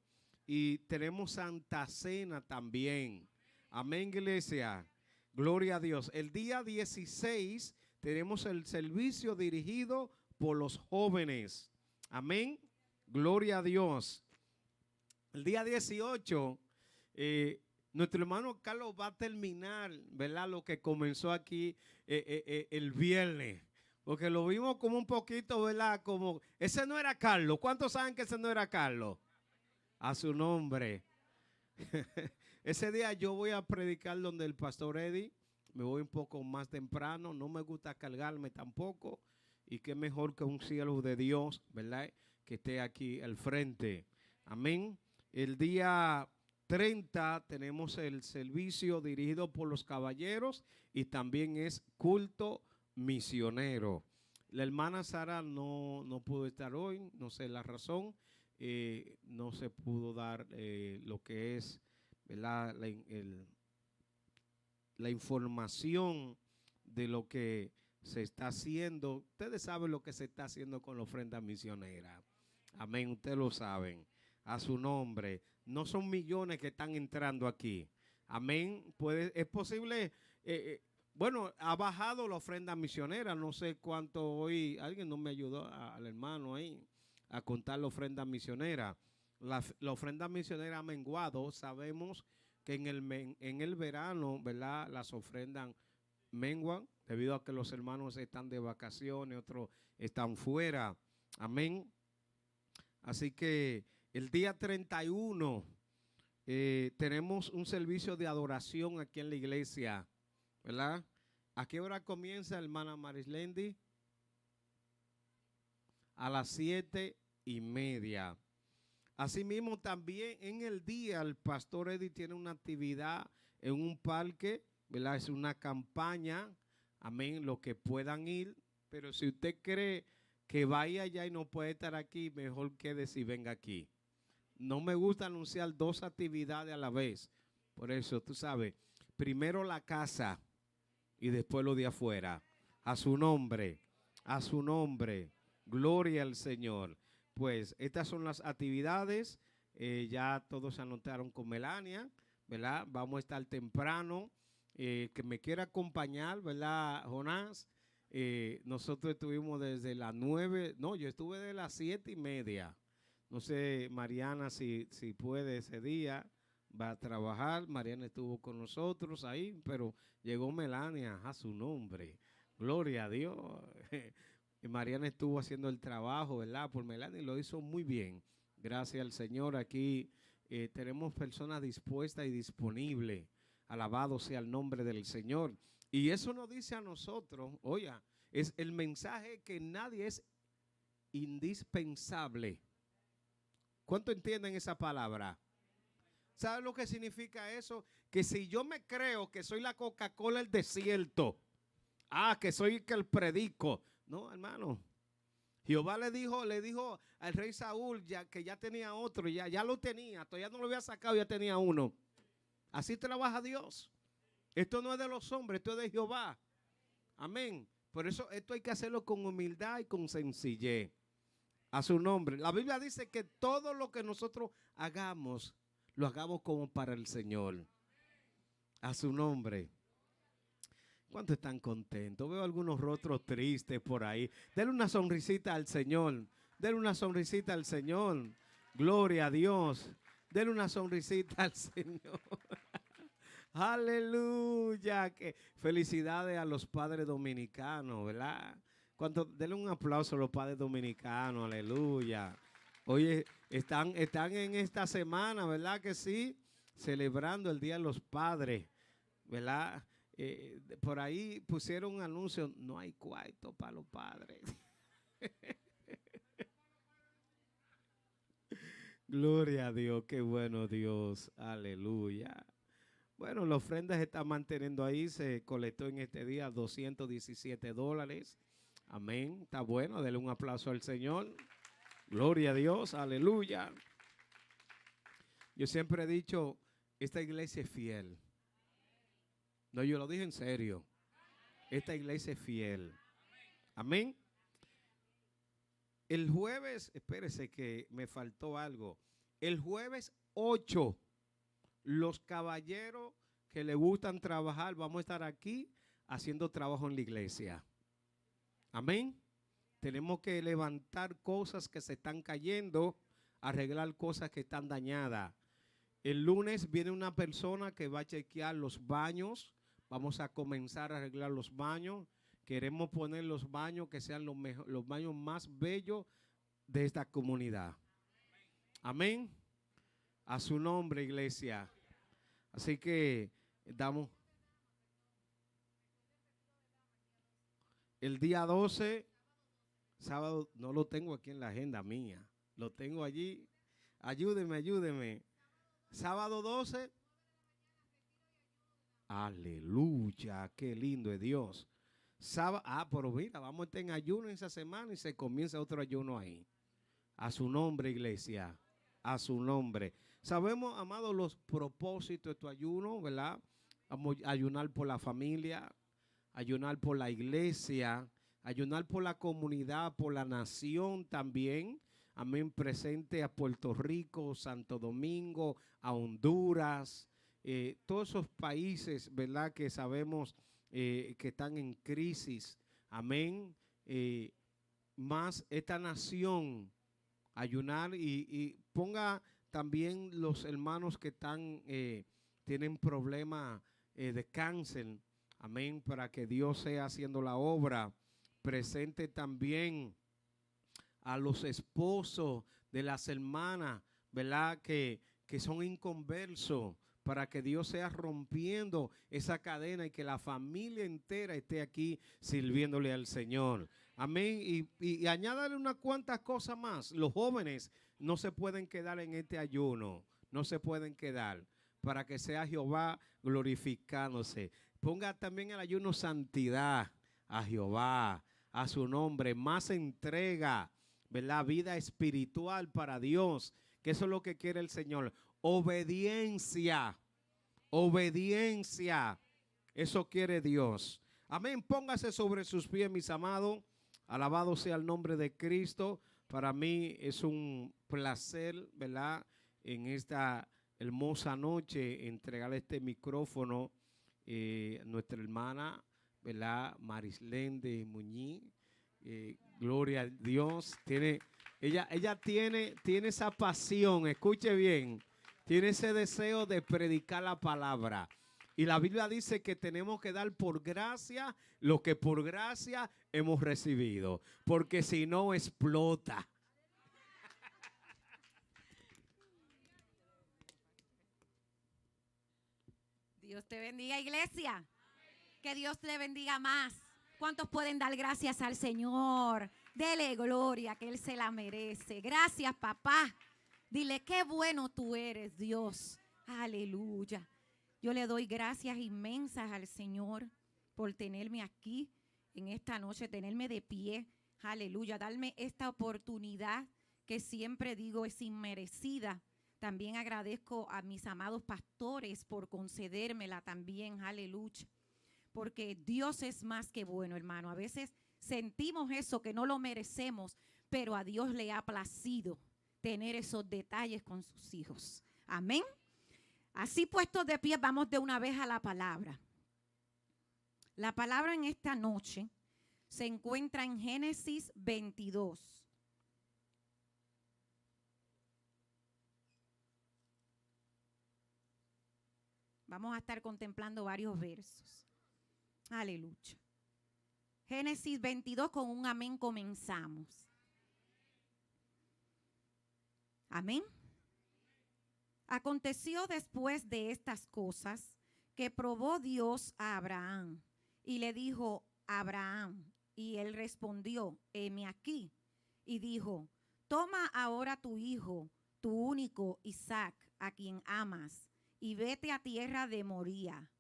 Y tenemos Santa Cena también. Amén, iglesia. Gloria a Dios. El día 16 tenemos el servicio dirigido por los jóvenes. Amén. Gloria a Dios. El día 18, nuestro hermano Carlos va a terminar, ¿verdad?, lo que comenzó aquí el viernes. Porque lo vimos como un poquito, ¿verdad? Como, ese no era Carlos. ¿Cuántos saben que ese no era Carlos? A su nombre. Ese día yo voy a predicar donde el pastor Eddie. Me voy un poco más temprano. No me gusta cargarme tampoco. Y qué mejor que un siervo de Dios, ¿verdad?, que esté aquí al frente. Amén. El día 30 tenemos el servicio dirigido por los caballeros y también es culto misionero. La hermana Sara no pudo estar hoy, no sé la razón. No se pudo dar lo que es, ¿verdad?, la información de lo que se está haciendo. Ustedes saben lo que se está haciendo con la ofrenda misionera. Amén, ustedes lo saben. A su nombre. No son millones que están entrando aquí. Amén. Es posible. Bueno, ha bajado la ofrenda misionera. No sé cuánto hoy. Alguien no me ayudó al hermano ahí a contar la ofrenda misionera. La ofrenda misionera ha menguado. Sabemos que en el verano, ¿verdad?, las ofrendas menguan debido a que los hermanos están de vacaciones, otros están fuera. Amén. Así que el día 31 tenemos un servicio de adoración aquí en la iglesia, ¿verdad? ¿A qué hora comienza, hermana Marislendi? A las 7:30. Asimismo, también en el día el pastor Eddie tiene una actividad en un parque, ¿verdad? Es una campaña, amén, los que puedan ir, pero si usted cree que vaya allá y no puede estar aquí, mejor quédese y venga aquí. No me gusta anunciar 2 actividades a la vez. Por eso, tú sabes, primero la casa y después lo de afuera. A su nombre, a su nombre. Gloria al Señor. Pues estas son las actividades. Ya todos se anotaron con Melania, ¿verdad? Vamos a estar temprano. Que me quiera acompañar, ¿verdad, Jonás? Nosotros estuvimos desde las 9, no, yo estuve de las 7:30. No sé, Mariana, si puede ese día, va a trabajar. Mariana estuvo con nosotros ahí, pero llegó Melania a su nombre. Gloria a Dios. Y Mariana estuvo haciendo el trabajo, ¿verdad? Por Melania y lo hizo muy bien. Gracias al Señor. Aquí tenemos personas dispuestas y disponibles. Alabado sea el nombre del Señor. Y eso nos dice a nosotros, oiga, es el mensaje que nadie es indispensable. ¿Cuánto entienden esa palabra? ¿Saben lo que significa eso? Que si yo me creo que soy la Coca-Cola del desierto, que soy el predico. No, hermano. Jehová le dijo al rey Saúl que ya tenía otro, ya lo tenía, todavía no lo había sacado, ya tenía uno. Así trabaja Dios. Esto no es de los hombres, esto es de Jehová. Amén. Por eso esto hay que hacerlo con humildad y con sencillez. A su nombre. La Biblia dice que todo lo que nosotros hagamos, lo hagamos como para el Señor. A su nombre. ¿Cuántos están contentos? Veo algunos rostros tristes por ahí. Denle una sonrisita al Señor. Denle una sonrisita al Señor. Gloria a Dios. Denle una sonrisita al Señor. Aleluya. Que felicidades a los padres dominicanos, ¿verdad? Denle un aplauso a los padres dominicanos. Aleluya. Oye, están en esta semana, ¿verdad que sí? Celebrando el Día de los Padres, ¿verdad? Por ahí pusieron un anuncio, no hay cuarto para los padres. Gloria a Dios, qué bueno Dios, aleluya. Bueno, la ofrenda se está manteniendo ahí, se colectó en este día $217. Amén, está bueno, denle un aplauso al Señor. Gloria a Dios, aleluya. Yo siempre he dicho, esta iglesia es fiel. No, yo lo dije en serio. Esta iglesia es fiel. Amén. El jueves, espérese que me faltó algo. El jueves 8, los caballeros que le gustan trabajar, vamos a estar aquí haciendo trabajo en la iglesia. Amén. Tenemos que levantar cosas que se están cayendo, arreglar cosas que están dañadas. El lunes viene una persona que va a chequear los baños. Vamos a comenzar a arreglar los baños. Queremos poner los baños que sean los baños más bellos de esta comunidad. Amén. A su nombre, iglesia. Así que damos el día 12, sábado, no lo tengo aquí en la agenda mía. Lo tengo allí. Ayúdeme. Sábado 12. Aleluya, qué lindo es Dios. Pero mira, vamos a estar en ayuno esa semana y se comienza otro ayuno ahí. A su nombre, iglesia. A su nombre. Sabemos, amados, los propósitos de tu ayuno, ¿verdad? Vamos a ayunar por la familia, ayunar por la iglesia, ayunar por la comunidad, por la nación también. Amén, presente a Puerto Rico, Santo Domingo, a Honduras, todos esos países, ¿verdad? Que sabemos que están en crisis. Amén. Más esta nación, ayunar y ponga también los hermanos que tienen problemas de cáncer. Amén. Para que Dios sea haciendo la obra. Presente también a los esposos de las hermanas, ¿verdad? Que son inconversos, para que Dios sea rompiendo esa cadena y que la familia entera esté aquí sirviéndole al Señor. Amén. Y añádale unas cuantas cosas más. Los jóvenes no se pueden quedar en este ayuno, no se pueden quedar, para que sea Jehová glorificándose. Ponga también el ayuno santidad a Jehová, a su nombre, más entrega, ¿verdad? Vida espiritual para Dios, que eso es lo que quiere el Señor. Obediencia, eso quiere Dios. Amén, póngase sobre sus pies, mis amados. Alabado sea el nombre de Cristo. Para mí es un placer, ¿verdad? En esta hermosa noche entregarle este micrófono a nuestra hermana, ¿verdad? Marislende Muñiz. Gloria a Dios. Ella tiene esa pasión, escuche bien, tiene ese deseo de predicar la palabra. Y la Biblia dice que tenemos que dar por gracia lo que por gracia hemos recibido, porque si no explota. Dios te bendiga, iglesia. Que Dios te bendiga más. ¿Cuántos pueden dar gracias al Señor? Dele gloria, que Él se la merece. Gracias, papá. Dile, qué bueno tú eres, Dios. Aleluya. Yo le doy gracias inmensas al Señor por tenerme aquí en esta noche, tenerme de pie. Aleluya. Darme esta oportunidad que siempre digo es inmerecida. También agradezco a mis amados pastores por concedérmela también. Aleluya. Porque Dios es más que bueno, hermano. A veces sentimos eso, que no lo merecemos, pero a Dios le ha placido tener esos detalles con sus hijos. Amén. Así puestos de pie, vamos de una vez a la palabra. La palabra en esta noche se encuentra en Génesis 22. Vamos a estar contemplando varios versos. Aleluya. Génesis 22, con un amén comenzamos. Amén. Aconteció después de estas cosas que probó Dios a Abraham y le dijo, Abraham, y él respondió, heme aquí. Y dijo, toma ahora tu hijo, tu único Isaac, a quien amas, y vete a tierra de Moría,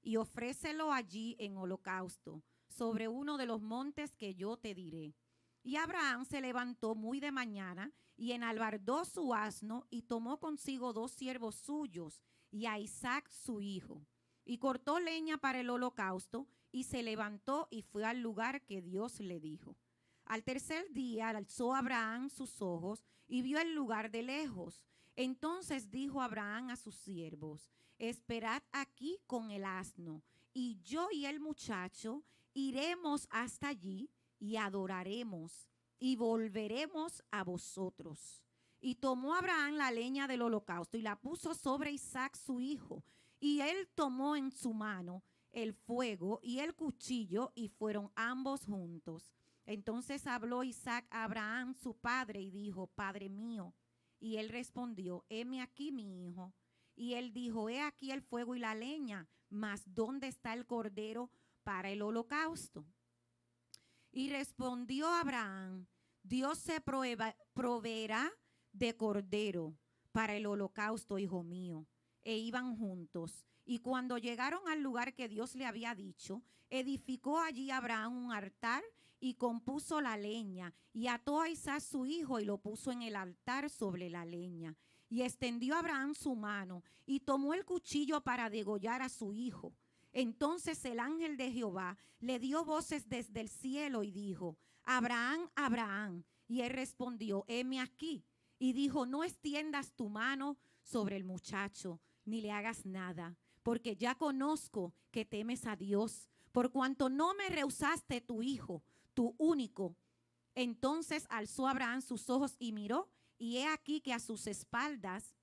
y ofrécelo allí en holocausto, sobre uno de los montes que yo te diré. Y Abraham se levantó muy de mañana, y enalbardó su asno, y tomó consigo 2 siervos suyos, y a Isaac su hijo, y cortó leña para el holocausto, y se levantó y fue al lugar que Dios le dijo. Al tercer día alzó Abraham sus ojos, y vio el lugar de lejos. Entonces dijo Abraham a sus siervos, esperad aquí con el asno, y yo y el muchacho iremos hasta allí y adoraremos y volveremos a vosotros. Y tomó Abraham la leña del holocausto y la puso sobre Isaac su hijo, y él tomó en su mano el fuego y el cuchillo, y fueron ambos juntos. Entonces habló Isaac a Abraham su padre y dijo, Padre mío. Y él respondió, heme aquí mi hijo. Y él dijo, he aquí el fuego y la leña, mas ¿dónde está el cordero para el holocausto? Y respondió Abraham, Dios se proveerá de cordero para el holocausto, hijo mío. E iban juntos. Y cuando llegaron al lugar que Dios le había dicho, edificó allí Abraham un altar y compuso la leña, y ató a Isaac su hijo y lo puso en el altar sobre la leña. Y extendió Abraham su mano y tomó el cuchillo para degollar a su hijo. Entonces el ángel de Jehová le dio voces desde el cielo y dijo, Abraham, Abraham. Y él respondió, heme aquí. Y dijo, no extiendas tu mano sobre el muchacho, ni le hagas nada, porque ya conozco que temes a Dios, por cuanto no me rehusaste tu hijo, tu único. Entonces alzó Abraham sus ojos y miró, y he aquí que a sus espaldas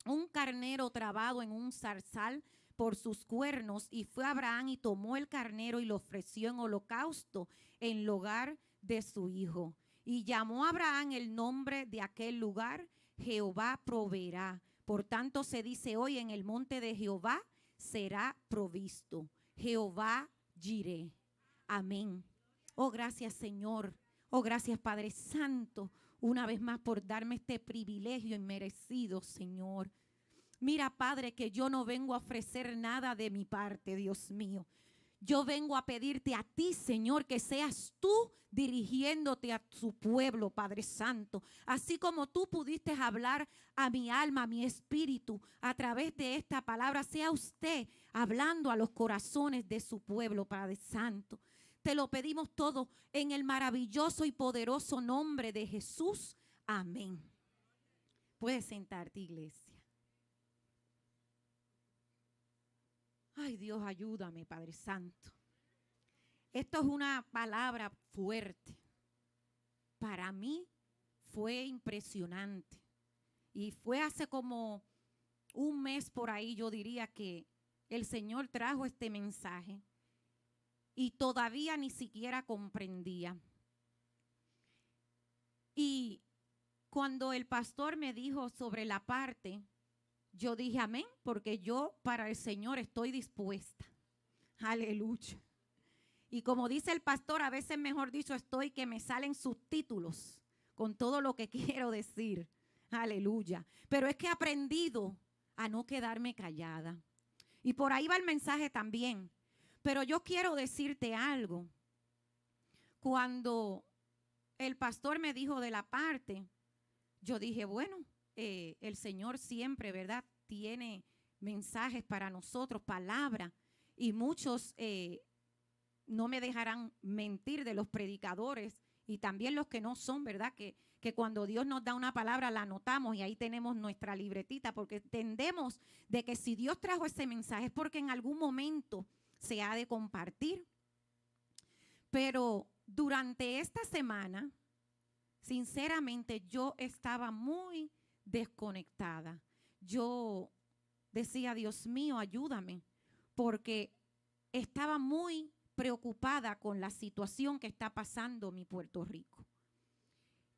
un carnero trabado en un zarzal por sus cuernos, y fue Abraham y tomó el carnero y lo ofreció en holocausto en lugar de su hijo. Y llamó a Abraham el nombre de aquel lugar, Jehová proveerá. Por tanto se dice hoy, en el monte de Jehová será provisto. Jehová Jireh. Amén. Oh, gracias, Señor. Oh, gracias, Padre Santo, una vez más por darme este privilegio inmerecido, Señor. Mira, Padre, que yo no vengo a ofrecer nada de mi parte, Dios mío. Yo vengo a pedirte a ti, Señor, que seas tú dirigiéndote a tu pueblo, Padre Santo. Así como tú pudiste hablar a mi alma, a mi espíritu, a través de esta palabra, sea usted hablando a los corazones de su pueblo, Padre Santo. Te lo pedimos todo en el maravilloso y poderoso nombre de Jesús. Amén. Puedes sentarte, iglesia. Ay, Dios, ayúdame, Padre Santo. Esto es una palabra fuerte. Para mí, fue impresionante. Y fue hace como un mes por ahí, yo diría, que el Señor trajo este mensaje y todavía ni siquiera comprendía. Y cuando el pastor me dijo sobre la parte, yo dije amén, porque yo para el Señor estoy dispuesta. Aleluya. Y como dice el pastor, a veces mejor dicho estoy que me salen subtítulos con todo lo que quiero decir. Aleluya. Pero es que he aprendido a no quedarme callada. Y por ahí va el mensaje también. Pero yo quiero decirte algo. Cuando el pastor me dijo de la parte, yo dije, bueno, el Señor siempre, ¿verdad?, tiene mensajes para nosotros, palabra. Y muchos no me dejarán mentir de los predicadores y también los que no son, ¿verdad?, que cuando Dios nos da una palabra la anotamos y ahí tenemos nuestra libretita, porque entendemos de que si Dios trajo ese mensaje es porque en algún momento se ha de compartir. Pero durante esta semana, sinceramente, yo estaba muy desconectada. Yo decía, Dios mío, ayúdame, porque estaba muy preocupada con la situación que está pasando mi Puerto Rico.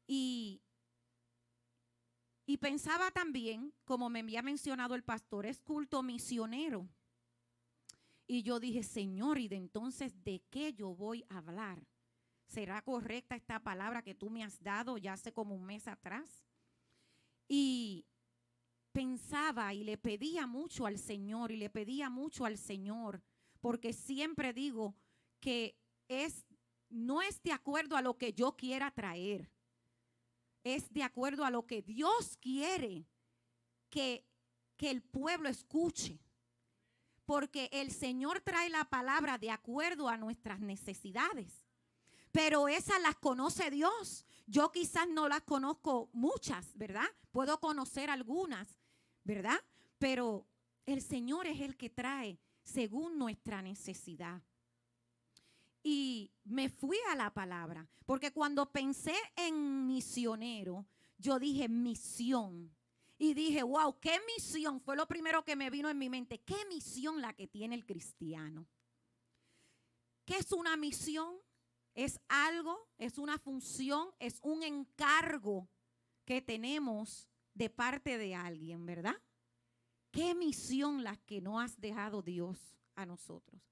Y pensaba también, como me había mencionado el pastor, es culto misionero. Y yo dije, Señor, ¿y de entonces de qué yo voy a hablar? ¿Será correcta esta palabra que tú me has dado ya hace como un mes atrás? Y pensaba y le pedía mucho al Señor y le pedía mucho al Señor, porque siempre digo que no es de acuerdo a lo que yo quiera traer, es de acuerdo a lo que Dios quiere que el pueblo escuche. Porque el Señor trae la palabra de acuerdo a nuestras necesidades. Pero esas las conoce Dios. Yo quizás no las conozco muchas, ¿verdad? Puedo conocer algunas, ¿verdad? Pero el Señor es el que trae según nuestra necesidad. Y me fui a la palabra, porque cuando pensé en misionero, yo dije misión. Y dije, wow, ¿qué misión? Fue lo primero que me vino en mi mente. ¿Qué misión la que tiene el cristiano? ¿Qué es una misión? Es algo, es una función, es un encargo que tenemos de parte de alguien, ¿verdad? ¿Qué misión la que no has dejado Dios a nosotros?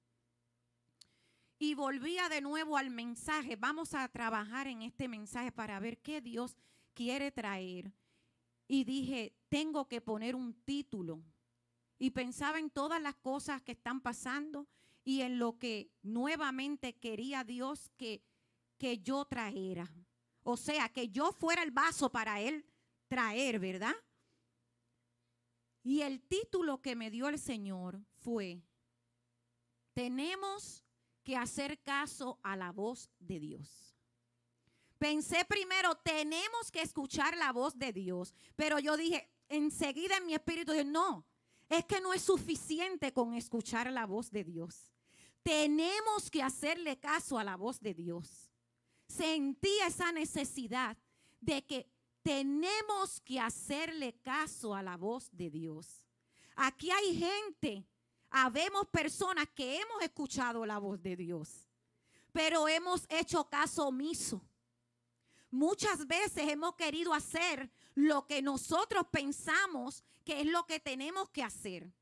Y volvía de nuevo al mensaje. Vamos a trabajar en este mensaje para ver qué Dios quiere traer. Y dije, tengo que poner un título. Y pensaba en todas las cosas que están pasando y en lo que nuevamente quería Dios que yo trajera. O sea, que yo fuera el vaso para Él traer, ¿verdad? Y el título que me dio el Señor fue, tenemos que hacer caso a la voz de Dios. Pensé primero, tenemos que escuchar la voz de Dios. Pero yo dije, enseguida en mi espíritu, dije, no, es que no es suficiente con escuchar la voz de Dios. Tenemos que hacerle caso a la voz de Dios. Sentí esa necesidad de que tenemos que hacerle caso a la voz de Dios. Aquí hay gente, habemos personas que hemos escuchado la voz de Dios, pero hemos hecho caso omiso. Muchas veces hemos querido hacer lo que nosotros pensamos que es lo que tenemos que hacer,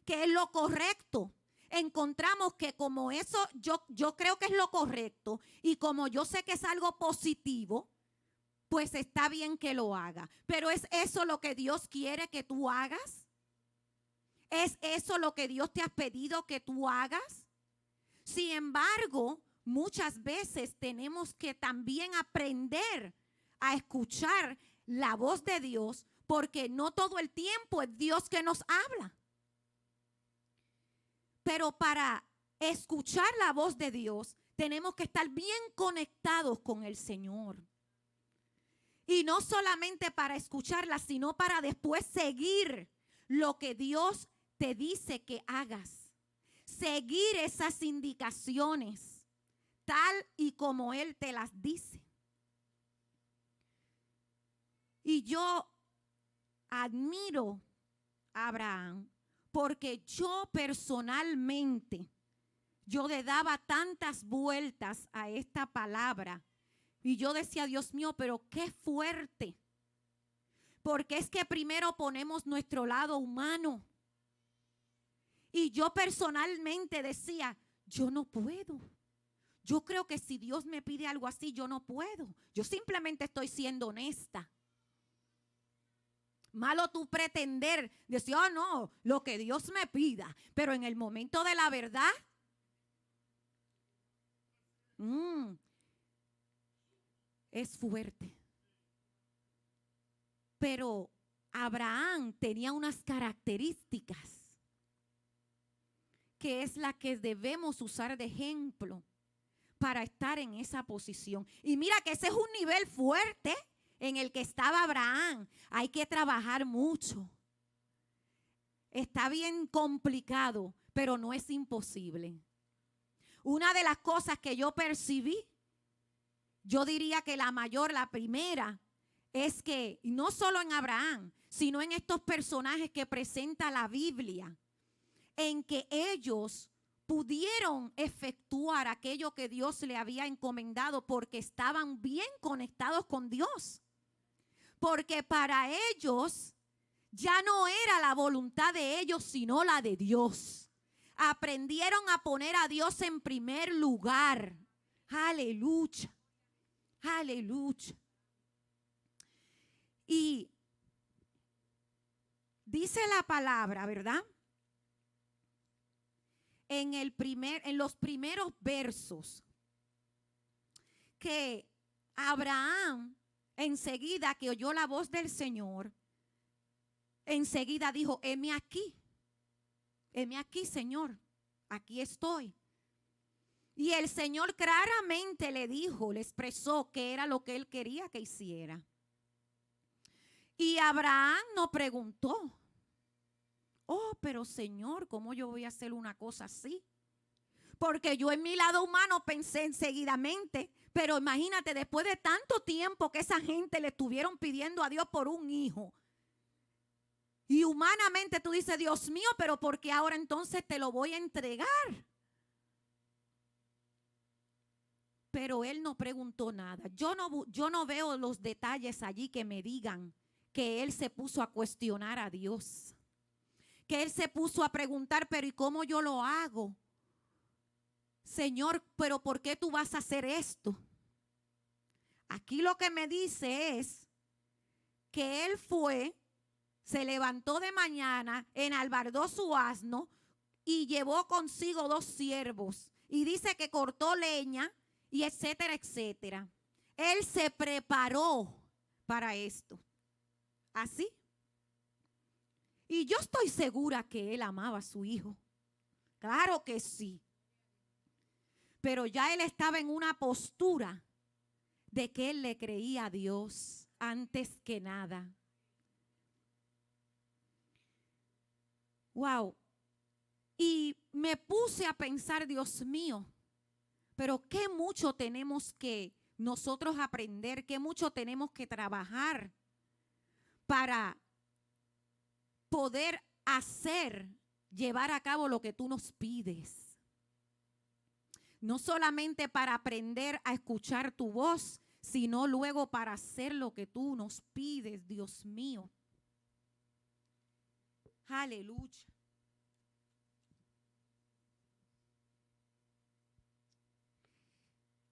que es lo correcto. Encontramos que como eso yo creo que es lo correcto y como yo sé que es algo positivo, pues está bien que lo haga. Pero ¿es eso lo que Dios quiere que tú hagas? ¿Es eso lo que Dios te ha pedido que tú hagas? Sin embargo, muchas veces tenemos que también aprender a escuchar la voz de Dios, porque no todo el tiempo es Dios que nos habla. Pero para escuchar la voz de Dios, tenemos que estar bien conectados con el Señor. Y no solamente para escucharla, sino para después seguir lo que Dios te dice que hagas. Seguir esas indicaciones, tal y como Él te las dice. Y yo admiro a Abraham porque yo personalmente, yo le daba tantas vueltas a esta palabra y yo decía, Dios mío, pero qué fuerte. Porque es que primero ponemos nuestro lado humano. Y yo personalmente decía, yo no puedo. Yo creo que si Dios me pide algo así, yo no puedo. Yo simplemente estoy siendo honesta. Malo tú pretender decir, oh no, lo que Dios me pida. Pero en el momento de la verdad, es fuerte. Pero Abraham tenía unas características que es la que debemos usar de ejemplo para estar en esa posición. Y mira que ese es un nivel fuerte en el que estaba Abraham. Hay que trabajar mucho. Está bien complicado, pero no es imposible. Una de las cosas que yo percibí, yo diría que la primera, es que no solo en Abraham, sino en estos personajes que presenta la Biblia, en que ellos pudieron efectuar aquello que Dios le había encomendado porque estaban bien conectados con Dios. Porque para ellos ya no era la voluntad de ellos, sino la de Dios. Aprendieron a poner a Dios en primer lugar. Aleluya. Aleluya. Y dice la palabra, ¿verdad? En los primeros versos, que Abraham, enseguida que oyó la voz del Señor, enseguida dijo, heme aquí, Señor, aquí estoy. Y el Señor claramente le dijo, le expresó que era lo que él quería que hiciera. Y Abraham no preguntó, oh, pero Señor, ¿cómo yo voy a hacer una cosa así? Porque yo en mi lado humano pensé enseguidamente, pero imagínate, después de tanto tiempo que esa gente le estuvieron pidiendo a Dios por un hijo. Y humanamente tú dices, Dios mío, pero ¿por qué ahora entonces te lo voy a entregar? Pero él no preguntó nada. Yo no veo los detalles allí que me digan que él se puso a cuestionar a Dios. Que él se puso a preguntar, pero ¿y cómo yo lo hago? Señor, pero ¿por qué tú vas a hacer esto? Aquí lo que me dice es que él se levantó de mañana, enalbardó su asno y llevó consigo 2 siervos. Y dice que cortó leña y etcétera, etcétera. Él se preparó para esto. ¿Así? Y yo estoy segura que él amaba a su hijo. Claro que sí. Pero ya él estaba en una postura de que él le creía a Dios antes que nada. Wow. Y me puse a pensar, Dios mío, pero qué mucho tenemos que nosotros aprender, qué mucho tenemos que trabajar para poder llevar a cabo lo que tú nos pides. No solamente para aprender a escuchar tu voz, sino luego para hacer lo que tú nos pides, Dios mío. Aleluya.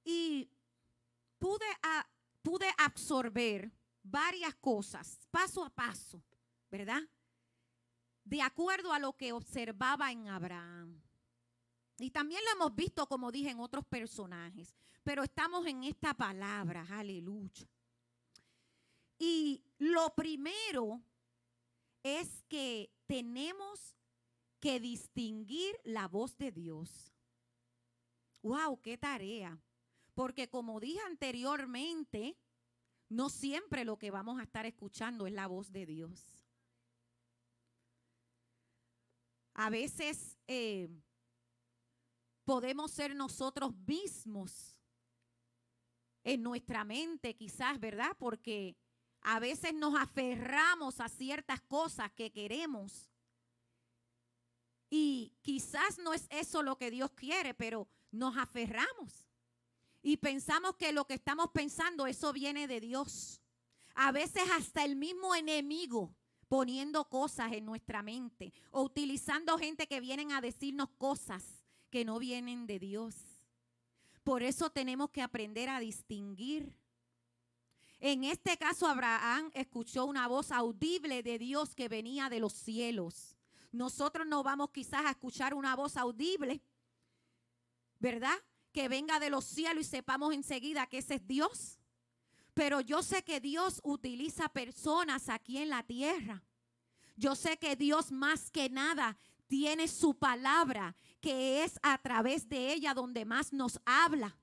Y pude absorber varias cosas, paso a paso, ¿verdad? De acuerdo a lo que observaba en Abraham. Y también lo hemos visto, como dije, en otros personajes. Pero estamos en esta palabra, aleluya. Y lo primero es que tenemos que distinguir la voz de Dios. ¡Wow! ¡Qué tarea! Porque como dije anteriormente, no siempre lo que vamos a estar escuchando es la voz de Dios. A veces podemos ser nosotros mismos en nuestra mente, quizás, ¿verdad? Porque a veces nos aferramos a ciertas cosas que queremos. Y quizás no es eso lo que Dios quiere, pero nos aferramos. Y pensamos que lo que estamos pensando, eso viene de Dios. A veces hasta el mismo enemigo poniendo cosas en nuestra mente o utilizando gente que vienen a decirnos cosas que no vienen de Dios. Por eso tenemos que aprender a distinguir. En este caso, Abraham escuchó una voz audible de Dios que venía de los cielos. Nosotros no vamos quizás a escuchar una voz audible, ¿verdad? Que venga de los cielos y sepamos enseguida que ese es Dios. Pero yo sé que Dios utiliza personas aquí en la tierra. Yo sé que Dios más que nada tiene su palabra, que es a través de ella donde más nos habla.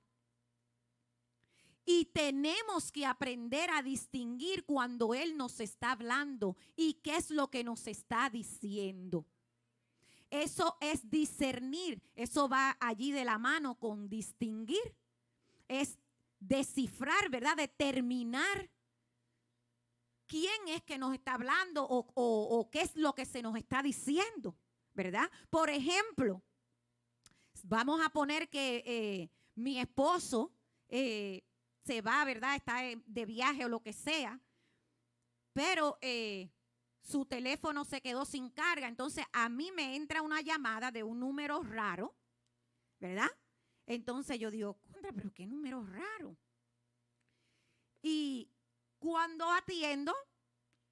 Y tenemos que aprender a distinguir cuando Él nos está hablando y qué es lo que nos está diciendo. Eso es discernir. Eso va allí de la mano con distinguir. Es descifrar, ¿verdad? Determinar quién es que nos está hablando o qué es lo que se nos está diciendo, ¿verdad? Por ejemplo, vamos a poner que mi esposo se va, ¿verdad? Está de viaje o lo que sea, pero su teléfono se quedó sin carga. Entonces a mí me entra una llamada de un número raro, ¿verdad? Entonces yo digo, contra, pero qué número raro. Y cuando atiendo,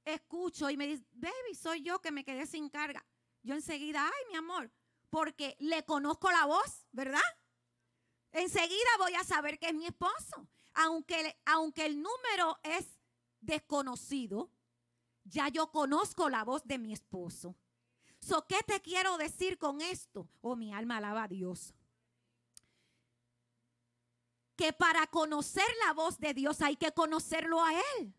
escucho y me dice, baby, soy yo que me quedé sin carga. Yo enseguida, ay, mi amor, porque le conozco la voz, ¿verdad? Enseguida voy a saber que es mi esposo. Aunque el número es desconocido, ya yo conozco la voz de mi esposo. ¿Qué te quiero decir con esto? Oh, mi alma alaba a Dios. Que para conocer la voz de Dios hay que conocerlo a Él.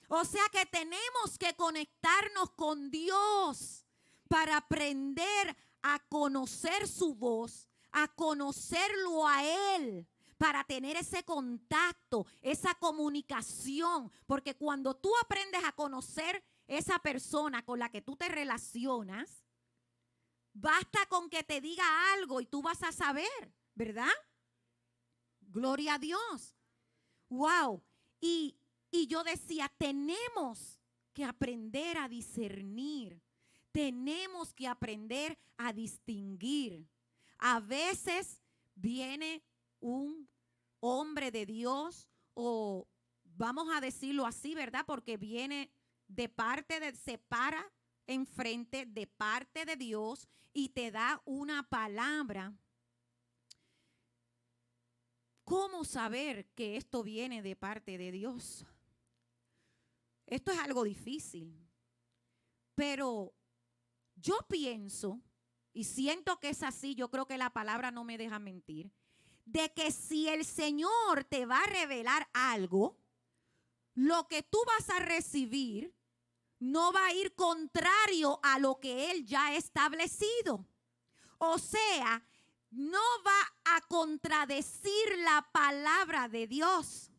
O sea que tenemos que conectarnos con Dios para aprender a conocer su voz, a conocerlo a Él, para tener ese contacto, esa comunicación. Porque cuando tú aprendes a conocer esa persona con la que tú te relacionas, basta con que te diga algo y tú vas a saber, ¿verdad? Gloria a Dios. Wow. Y yo decía, tenemos que aprender a discernir. Tenemos que aprender a distinguir. A veces viene un hombre de Dios, o vamos a decirlo así, ¿verdad? Porque viene de parte de, se para enfrente de parte de Dios y te da una palabra. ¿Cómo saber que esto viene de parte de Dios? Esto es algo difícil, pero yo pienso y siento que es así. Yo creo que la palabra no me deja mentir, de que si el Señor te va a revelar algo, lo que tú vas a recibir no va a ir contrario a lo que Él ya ha establecido. O sea, no va a contradecir la palabra de Dios.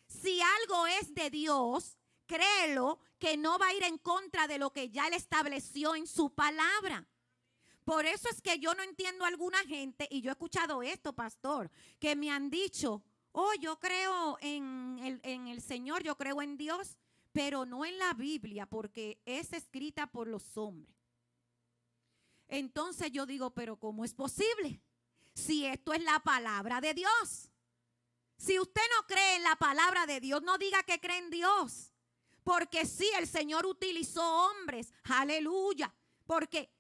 Si algo es de Dios, créelo que no va a ir en contra de lo que ya Él estableció en su palabra. Por eso es que yo no entiendo a alguna gente, y yo he escuchado esto, pastor, que me han dicho, oh, yo creo en el Señor, yo creo en Dios, pero no en la Biblia, porque es escrita por los hombres. Entonces yo digo, pero ¿cómo es posible? Si esto es la palabra de Dios. Si usted no cree en la palabra de Dios, no diga que cree en Dios. Porque sí, el Señor utilizó hombres, aleluya, porque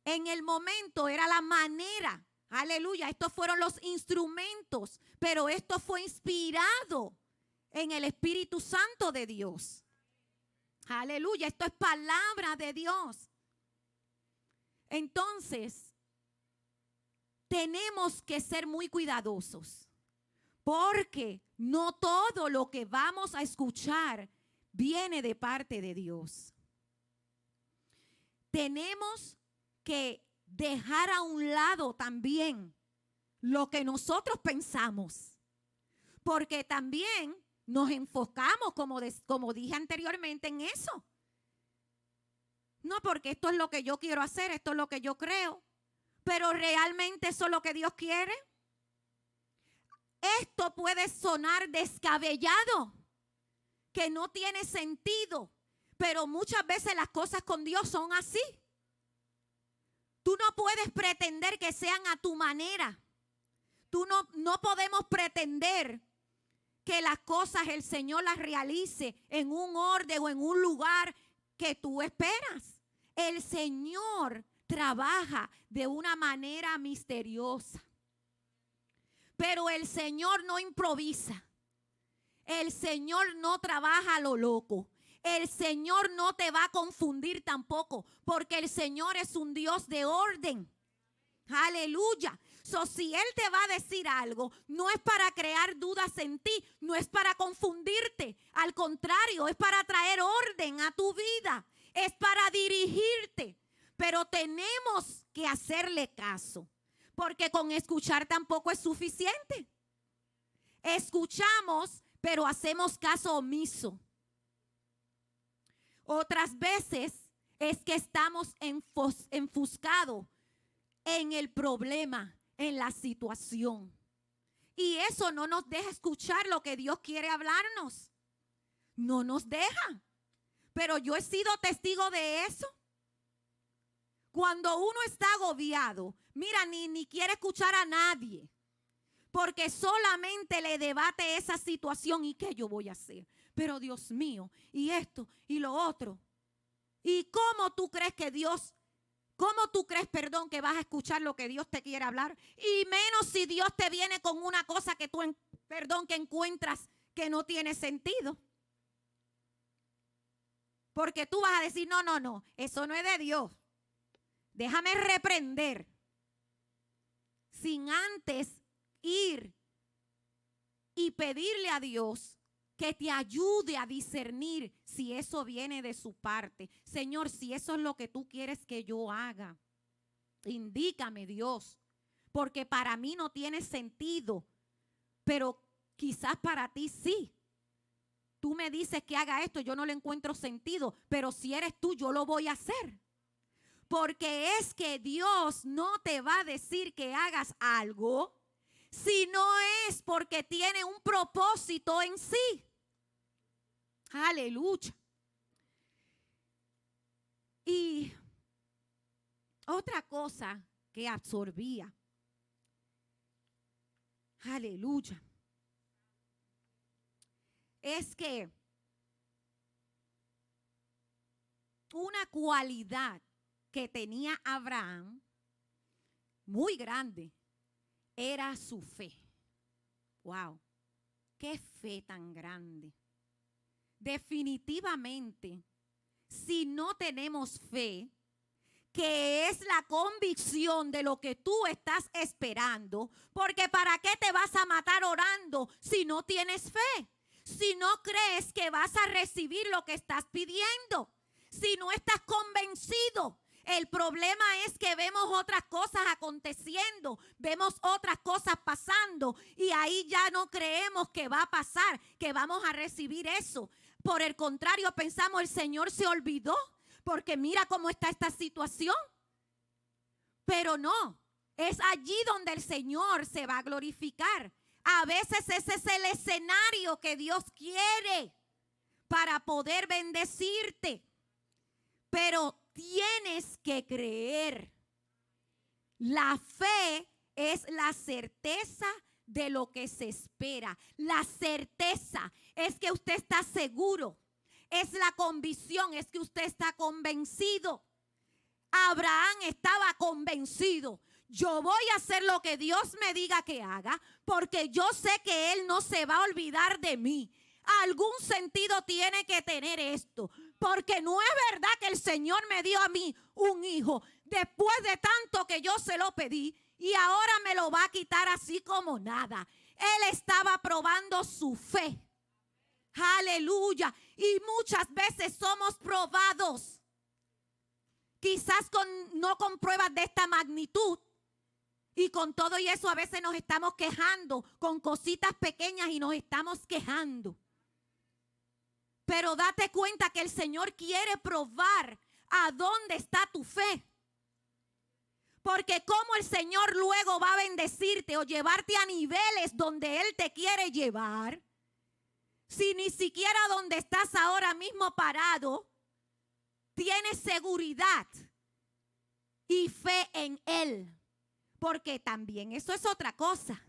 en el momento era la manera, aleluya, estos fueron los instrumentos, pero esto fue inspirado en el Espíritu Santo de Dios. Aleluya, esto es palabra de Dios. Entonces, tenemos que ser muy cuidadosos, porque no todo lo que vamos a escuchar viene de parte de Dios. Tenemos que dejar a un lado también lo que nosotros pensamos, porque también nos enfocamos, como dije anteriormente, en eso. No, porque esto es lo que yo quiero hacer, esto es lo que yo creo. Pero realmente eso es lo que Dios quiere. Esto puede sonar descabellado, que no tiene sentido, pero muchas veces las cosas con Dios son así. Tú no puedes pretender que sean a tu manera. No podemos pretender que las cosas el Señor las realice en un orden o en un lugar que tú esperas. El Señor trabaja de una manera misteriosa. Pero el Señor no improvisa. El Señor no trabaja a lo loco. El Señor no te va a confundir tampoco, porque el Señor es un Dios de orden. Aleluya. Si Él te va a decir algo, no es para crear dudas en ti, no es para confundirte. Al contrario, es para traer orden a tu vida. Es para dirigirte. Pero tenemos que hacerle caso, porque con escuchar tampoco es suficiente. Escuchamos, pero hacemos caso omiso. Otras veces es que estamos enfuscados en el problema, en la situación. Y eso no nos deja escuchar lo que Dios quiere hablarnos. No nos deja. Pero yo he sido testigo de eso. Cuando uno está agobiado, mira, ni quiere escuchar a nadie, porque solamente le debate esa situación y qué yo voy a hacer. Pero Dios mío, y esto y lo otro. ¿Y cómo tú crees que que vas a escuchar lo que Dios te quiere hablar? Y menos si Dios te viene con una cosa que que encuentras que no tiene sentido. Porque tú vas a decir, no, eso no es de Dios. Déjame reprender. Sin antes ir y pedirle a Dios que te ayude a discernir si eso viene de su parte. Señor, si eso es lo que tú quieres que yo haga, indícame, Dios, porque para mí no tiene sentido, pero quizás para ti sí. Tú me dices que haga esto, yo no le encuentro sentido, pero si eres tú, yo lo voy a hacer. Porque es que Dios no te va a decir que hagas algo si no es porque tiene un propósito en sí. Aleluya. Y otra cosa que absorbía. Aleluya. Es que una cualidad que tenía Abraham, muy grande, era su fe. Wow, qué fe tan grande. Definitivamente, si no tenemos fe, que es la convicción de lo que tú estás esperando, porque ¿para qué te vas a matar orando si no tienes fe? Si no crees que vas a recibir lo que estás pidiendo, si no estás convencido. El problema es que vemos otras cosas aconteciendo, vemos otras cosas pasando y ahí ya no creemos que va a pasar, que vamos a recibir eso. Por el contrario, pensamos, el Señor se olvidó porque mira cómo está esta situación. Pero no, es allí donde el Señor se va a glorificar. A veces ese es el escenario que Dios quiere para poder bendecirte. Pero tienes que creer. La fe es la certeza de lo que se espera. La certeza es que usted está seguro. Es la convicción, es que usted está convencido. Abraham estaba convencido. Yo voy a hacer lo que Dios me diga que haga, porque yo sé que Él no se va a olvidar de mí. Algún sentido tiene que tener esto, porque no es verdad que el Señor me dio a mí un hijo después de tanto que yo se lo pedí y ahora me lo va a quitar así como nada. Él estaba probando su fe. Aleluya. Y muchas veces somos probados. Quizás no con pruebas de esta magnitud. Y con todo y eso a veces nos estamos quejando con cositas pequeñas y nos estamos quejando. Pero date cuenta que el Señor quiere probar a dónde está tu fe. Porque cómo el Señor luego va a bendecirte o llevarte a niveles donde Él te quiere llevar, si ni siquiera donde estás ahora mismo parado tienes seguridad y fe en Él. Porque también eso es otra cosa,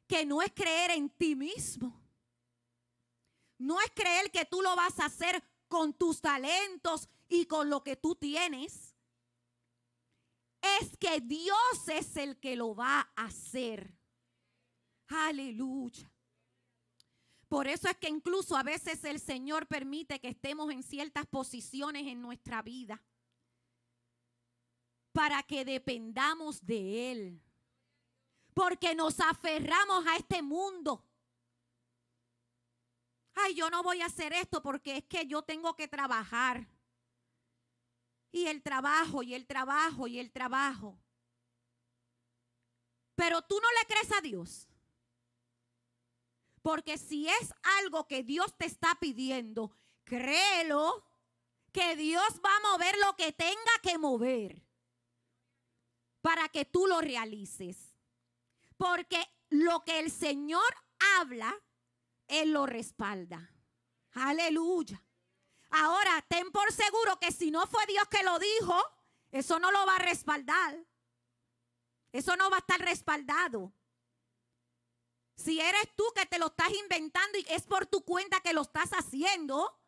que no es creer en ti mismo. No es creer que tú lo vas a hacer con tus talentos y con lo que tú tienes. Es que Dios es el que lo va a hacer. Aleluya. Por eso es que incluso a veces el Señor permite que estemos en ciertas posiciones en nuestra vida, para que dependamos de Él. Porque nos aferramos a este mundo. Ay, yo no voy a hacer esto porque es que yo tengo que trabajar. Y el trabajo, y el trabajo, y el trabajo. Pero tú no le crees a Dios. Porque si es algo que Dios te está pidiendo, créelo, que Dios va a mover lo que tenga que mover para que tú lo realices. Porque lo que el Señor habla, Él lo respalda. Aleluya. Ahora, ten por seguro que si no fue Dios que lo dijo, eso no lo va a respaldar. Eso no va a estar respaldado. Si eres tú que te lo estás inventando y es por tu cuenta que lo estás haciendo,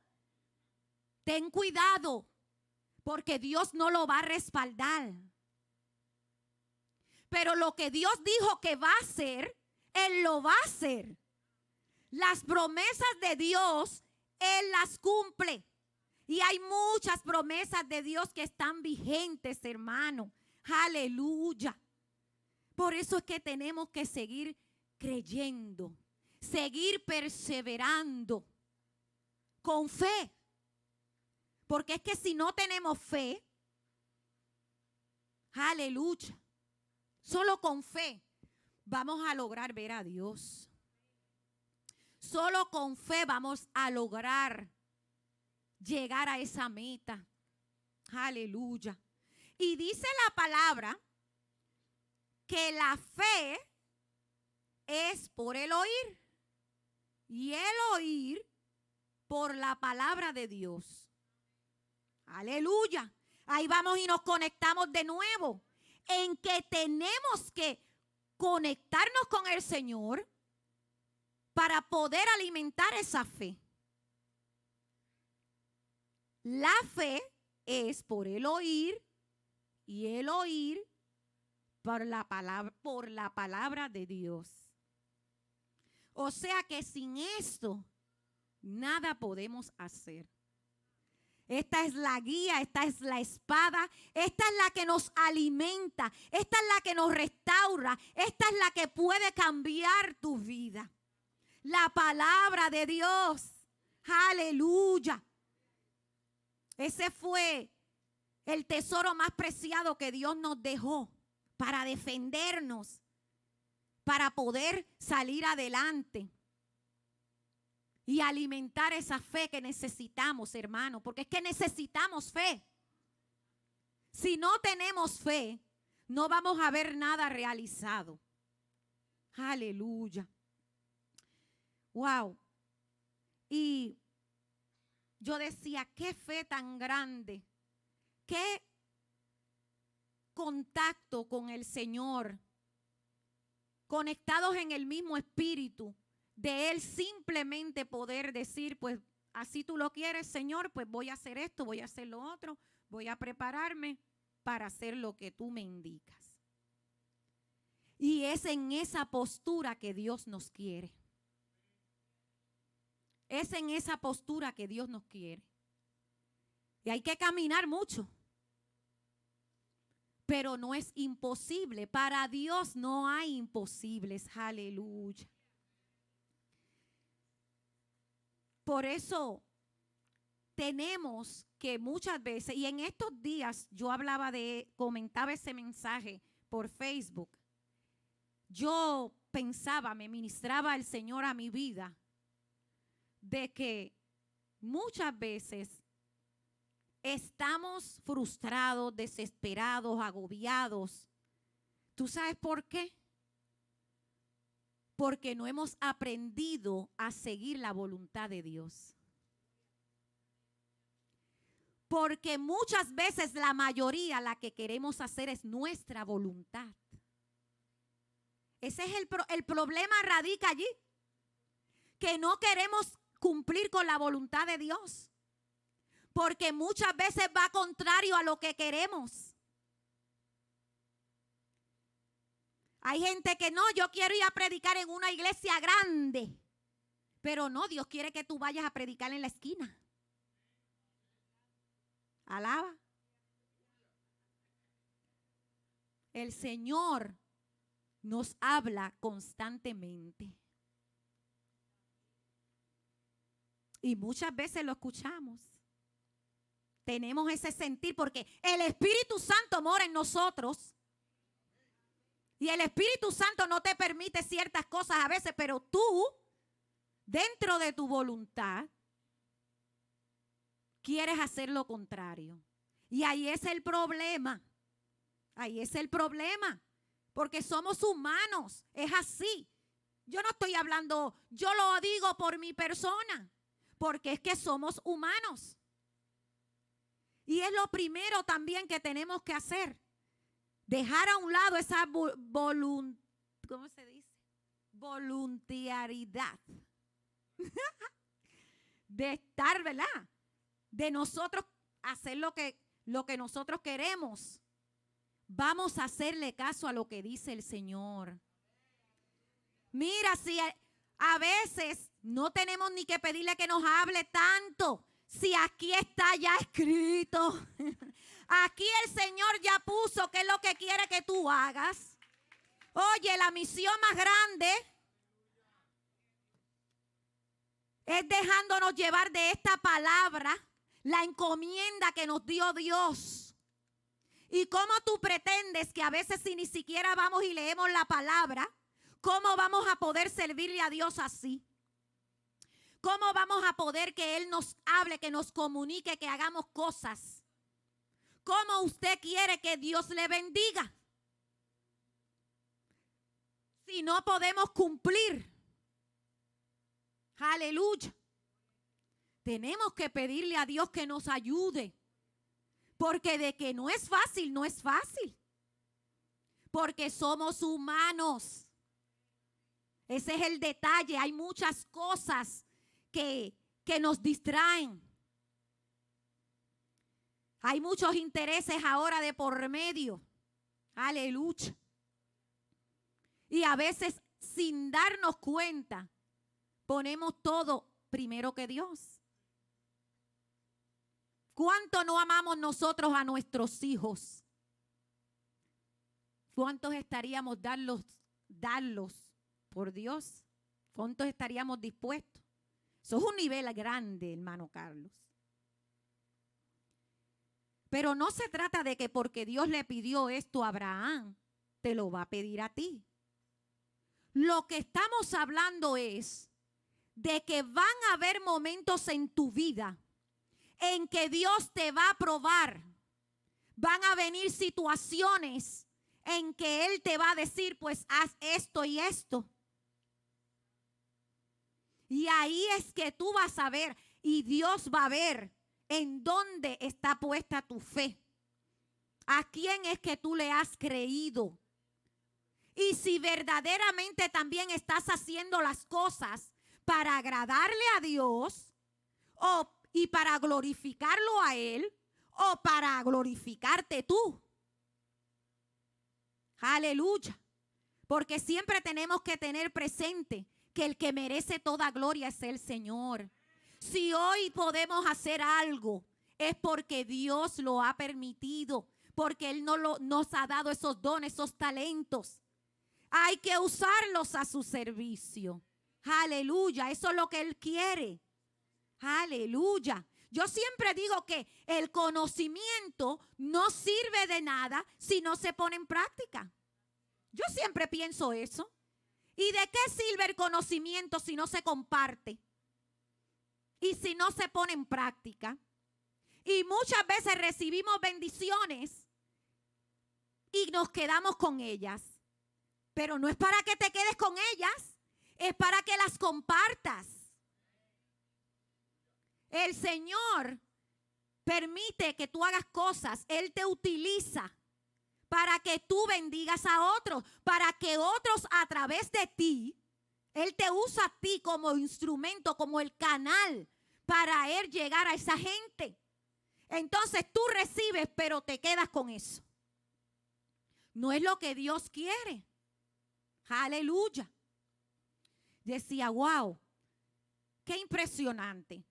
ten cuidado, porque Dios no lo va a respaldar. Pero lo que Dios dijo que va a hacer, Él lo va a hacer. Las promesas de Dios, Él las cumple. Y hay muchas promesas de Dios que están vigentes, hermano. Aleluya. Por eso es que tenemos que seguir creyendo, seguir perseverando con fe. Porque es que si no tenemos fe, aleluya, solo con fe vamos a lograr ver a Dios. Solo con fe vamos a lograr llegar a esa meta. Aleluya. Y dice la palabra que la fe es por el oír, y el oír por la palabra de Dios. Aleluya. Ahí vamos y nos conectamos de nuevo en que tenemos que conectarnos con el Señor para poder alimentar esa fe. La fe es por el oír, y el oír por la palabra de Dios. O sea que sin esto nada podemos hacer. Esta es la guía, esta es la espada, esta es la que nos alimenta, esta es la que nos restaura, esta es la que puede cambiar tu vida. La palabra de Dios. Aleluya. Ese fue el tesoro más preciado que Dios nos dejó para defendernos, para poder salir adelante y alimentar esa fe que necesitamos, hermano, porque es que necesitamos fe. Si no tenemos fe, no vamos a ver nada realizado. Aleluya. Wow. Y yo decía, qué fe tan grande, qué contacto con el Señor, conectados en el mismo espíritu, de Él simplemente poder decir, pues así tú lo quieres, Señor, pues voy a hacer esto, voy a hacer lo otro, voy a prepararme para hacer lo que tú me indicas. Y es en esa postura que Dios nos quiere. Es en esa postura que Dios nos quiere. Y hay que caminar mucho. Pero no es imposible. Para Dios no hay imposibles. Aleluya. Por eso tenemos que muchas veces, y en estos días yo comentaba ese mensaje por Facebook. Yo pensaba, me ministraba el Señor a mi vida, de que muchas veces estamos frustrados, desesperados, agobiados. ¿Tú sabes por qué? Porque no hemos aprendido a seguir la voluntad de Dios. Porque muchas veces la mayoría la que queremos hacer es nuestra voluntad. Ese es el problema, radica allí. Que no queremos cumplir con la voluntad de Dios. Porque muchas veces va contrario a lo que queremos. Hay gente que no, yo quiero ir a predicar en una iglesia grande. Pero no, Dios quiere que tú vayas a predicar en la esquina. Alaba. El Señor nos habla constantemente. Y muchas veces lo escuchamos. Tenemos ese sentir porque el Espíritu Santo mora en nosotros. Y el Espíritu Santo no te permite ciertas cosas a veces, pero tú, dentro de tu voluntad, quieres hacer lo contrario. Y ahí es el problema. Ahí es el problema. Porque somos humanos. Es así. Yo no estoy hablando, yo lo digo por mi persona. Porque es que somos humanos. Y es lo primero también que tenemos que hacer. Dejar a un lado esa ¿cómo se dice? Voluntariedad. De estar, ¿verdad? De nosotros hacer lo que nosotros queremos. Vamos a hacerle caso a lo que dice el Señor. Mira, si a veces no tenemos ni que pedirle que nos hable tanto. Si aquí está ya escrito. Aquí el Señor ya puso qué es lo que quiere que tú hagas. Oye, la misión más grande es dejándonos llevar de esta palabra, la encomienda que nos dio Dios. ¿Y cómo tú pretendes que a veces si ni siquiera vamos y leemos la palabra, cómo vamos a poder servirle a Dios así? ¿Cómo vamos a poder que Él nos hable, que nos comunique, que hagamos cosas? ¿Cómo usted quiere que Dios le bendiga? Si no podemos cumplir. Aleluya. Tenemos que pedirle a Dios que nos ayude. Porque de que no es fácil, no es fácil. Porque somos humanos. Ese es el detalle. Hay muchas cosas que nos distraen. Hay muchos intereses ahora de por medio. Aleluya. Y a veces sin darnos cuenta ponemos todo primero que Dios. ¿Cuánto no amamos nosotros a nuestros hijos? ¿Cuántos estaríamos darlos por Dios? ¿Cuántos estaríamos dispuestos? Eso es un nivel grande, hermano Carlos. Pero no se trata de que porque Dios le pidió esto a Abraham, te lo va a pedir a ti. Lo que estamos hablando es de que van a haber momentos en tu vida en que Dios te va a probar. Van a venir situaciones en que Él te va a decir, pues haz esto y esto. Y ahí es que tú vas a ver y Dios va a ver en dónde está puesta tu fe. ¿A quién es que tú le has creído? Y si verdaderamente también estás haciendo las cosas para agradarle a Dios y para glorificarlo a Él o para glorificarte tú. Aleluya. Porque siempre tenemos que tener presente que el que merece toda gloria es el Señor. Si hoy podemos hacer algo, es porque Dios lo ha permitido, porque Él nos ha dado esos dones, esos talentos. Hay que usarlos a su servicio. Aleluya, eso es lo que Él quiere. Aleluya. Yo siempre digo que el conocimiento no sirve de nada si no se pone en práctica. Yo siempre pienso eso. ¿Y de qué sirve el conocimiento si no se comparte? y si no se pone en práctica. Y muchas veces recibimos bendiciones y nos quedamos con ellas. Pero no es para que te quedes con ellas, es para que las compartas. El Señor permite que tú hagas cosas, Él te utiliza para que tú bendigas a otros, para que otros a través de ti, Él te usa a ti como instrumento, como el canal para Él llegar a esa gente. Entonces tú recibes, pero te quedas con eso. No es lo que Dios quiere. Aleluya. Decía, wow, qué impresionante.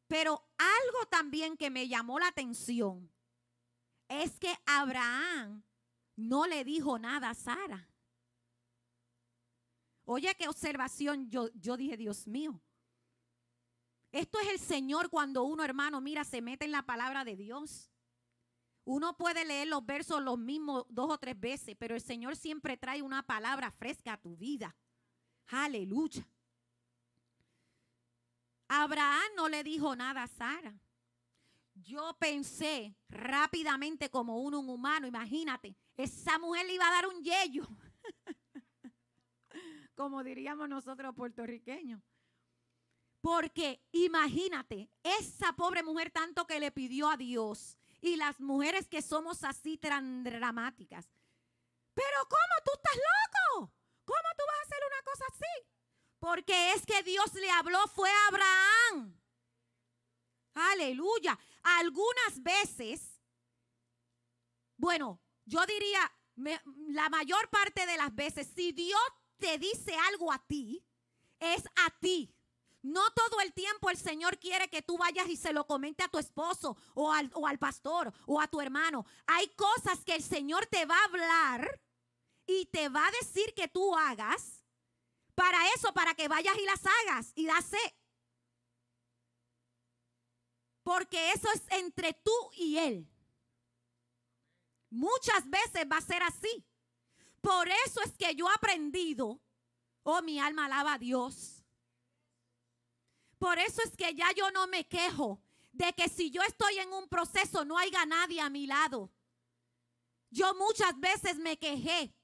Pero algo también que me llamó la atención es que Abraham no le dijo nada a Sara. Oye, qué observación. Yo dije, Dios mío. Esto es el Señor cuando uno, hermano, mira, se mete en la palabra de Dios. Uno puede leer los versos los mismos 2 o 3 veces, pero el Señor siempre trae una palabra fresca a tu vida. Aleluya. Abraham no le dijo nada a Sara. Yo pensé rápidamente como un humano, imagínate, esa mujer le iba a dar un yello, como diríamos nosotros puertorriqueños. Porque imagínate, esa pobre mujer tanto que le pidió a Dios, y las mujeres que somos así tan dramáticas. Pero ¿cómo tú estás loco? ¿Cómo tú vas a hacer una cosa así? Porque es que Dios le habló, fue a Abraham. Aleluya. Algunas veces, bueno, yo diría, la mayor parte de las veces, si Dios te dice algo a ti, es a ti. No todo el tiempo el Señor quiere que tú vayas y se lo comente a tu esposo o al pastor o a tu hermano. Hay cosas que el Señor te va a hablar y te va a decir que tú hagas. Para eso, para que vayas y las hagas y dase. Porque eso es entre tú y Él. Muchas veces va a ser así. Por eso es que yo he aprendido, oh, mi alma alaba a Dios. Por eso es que ya yo no me quejo de que si yo estoy en un proceso no haya nadie a mi lado. Yo muchas veces me quejé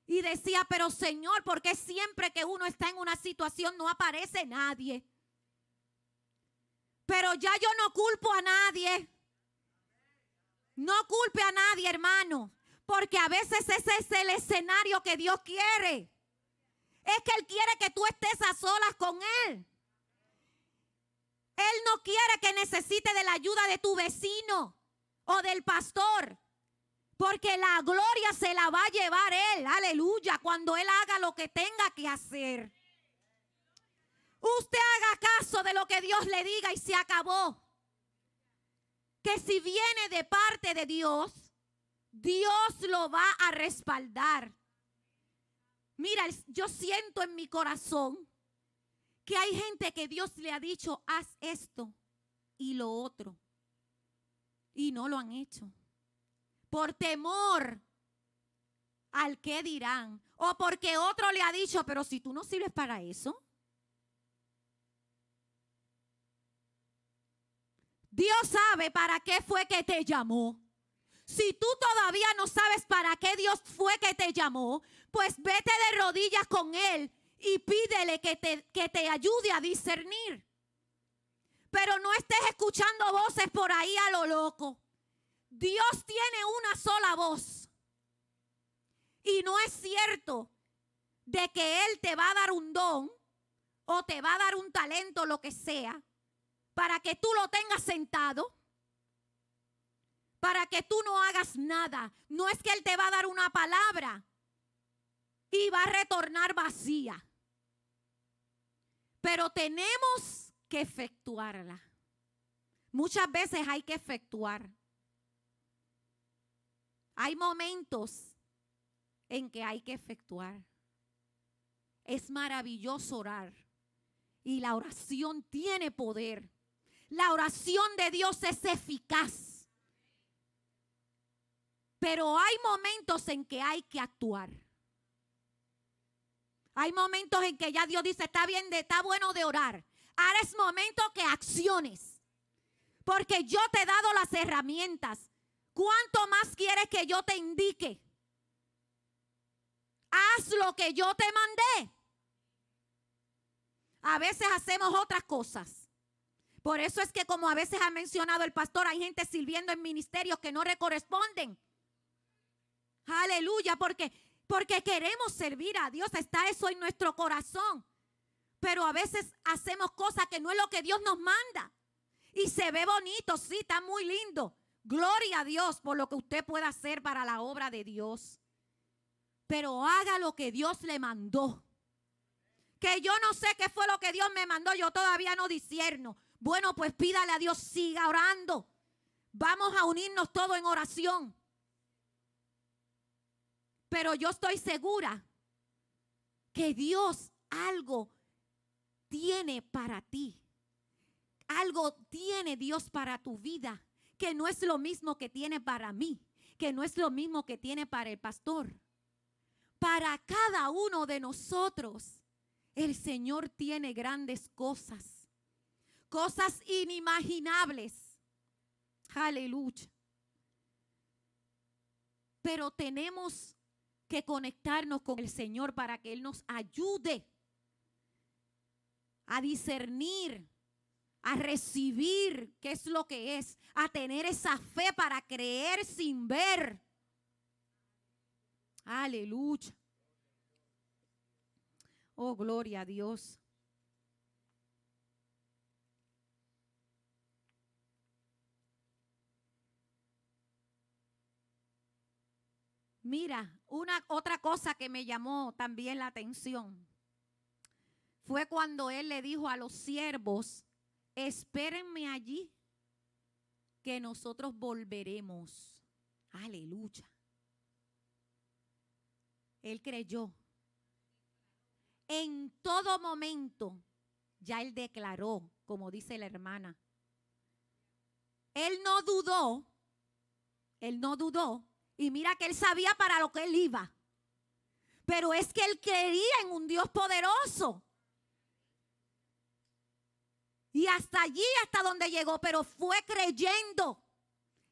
y decía, pero Señor, ¿por qué siempre que uno está en una situación no aparece nadie? Pero ya yo no culpo a nadie. No culpe a nadie, hermano, porque a veces ese es el escenario que Dios quiere. Es que Él quiere que tú estés a solas con Él. Él no quiere que necesite de la ayuda de tu vecino o del pastor, porque la gloria se la va a llevar Él, aleluya, cuando Él haga lo que tenga que hacer. Usted haga caso de lo que Dios le diga y se acabó. Que si viene de parte de Dios, Dios lo va a respaldar. Mira, yo siento en mi corazón que hay gente que Dios le ha dicho, haz esto y lo otro. Y no lo han hecho. Por temor al que dirán. O porque otro le ha dicho, pero si tú no sirves para eso. Dios sabe para qué fue que te llamó. Si tú todavía no sabes para qué Dios fue que te llamó, pues vete de rodillas con Él y pídele que te ayude a discernir. Pero no estés escuchando voces por ahí a lo loco. Dios tiene una sola voz. Y no es cierto de que Él te va a dar un don o te va a dar un talento, lo que sea, para que tú lo tengas sentado, para que tú no hagas nada. No es que Él te va a dar una palabra y va a retornar vacía. Pero tenemos que efectuarla. Muchas veces hay que efectuar. Hay momentos en que hay que efectuar. Es maravilloso orar. Y la oración tiene poder. La oración de Dios es eficaz. Pero hay momentos en que hay que actuar. Hay momentos en que ya Dios dice, está bien, está bueno de orar. Ahora es momento que acciones. Porque yo te he dado las herramientas. ¿Cuánto más quieres que yo te indique? Haz lo que yo te mandé. A veces hacemos otras cosas. Por eso es que, como a veces ha mencionado el pastor, hay gente sirviendo en ministerios que no le corresponden. Aleluya, porque queremos servir a Dios. Está eso en nuestro corazón. Pero a veces hacemos cosas que no es lo que Dios nos manda. Y se ve bonito, sí, está muy lindo. Gloria a Dios por lo que usted pueda hacer para la obra de Dios. Pero haga lo que Dios le mandó. Que yo no sé qué fue lo que Dios me mandó, yo todavía no discierno. Bueno, pues pídale a Dios, siga orando. Vamos a unirnos todos en oración. Pero yo estoy segura que Dios algo tiene para ti. Algo tiene Dios para tu vida, que no es lo mismo que tiene para mí, que no es lo mismo que tiene para el pastor. Para cada uno de nosotros, el Señor tiene grandes cosas, cosas inimaginables. Aleluya. Pero tenemos que conectarnos con el Señor para que Él nos ayude a discernir, a recibir qué es lo que es, a tener esa fe para creer sin ver. Aleluya. Oh, gloria a Dios. Mira, otra cosa que me llamó también la atención fue cuando él le dijo a los siervos: espérenme allí, que nosotros volveremos. Aleluya. Él creyó. En todo momento, ya él declaró, como dice la hermana. Él no dudó. Él no dudó. Y mira que él sabía para lo que él iba. Pero es que él creía en un Dios poderoso. Y hasta allí, hasta donde llegó, pero fue creyendo.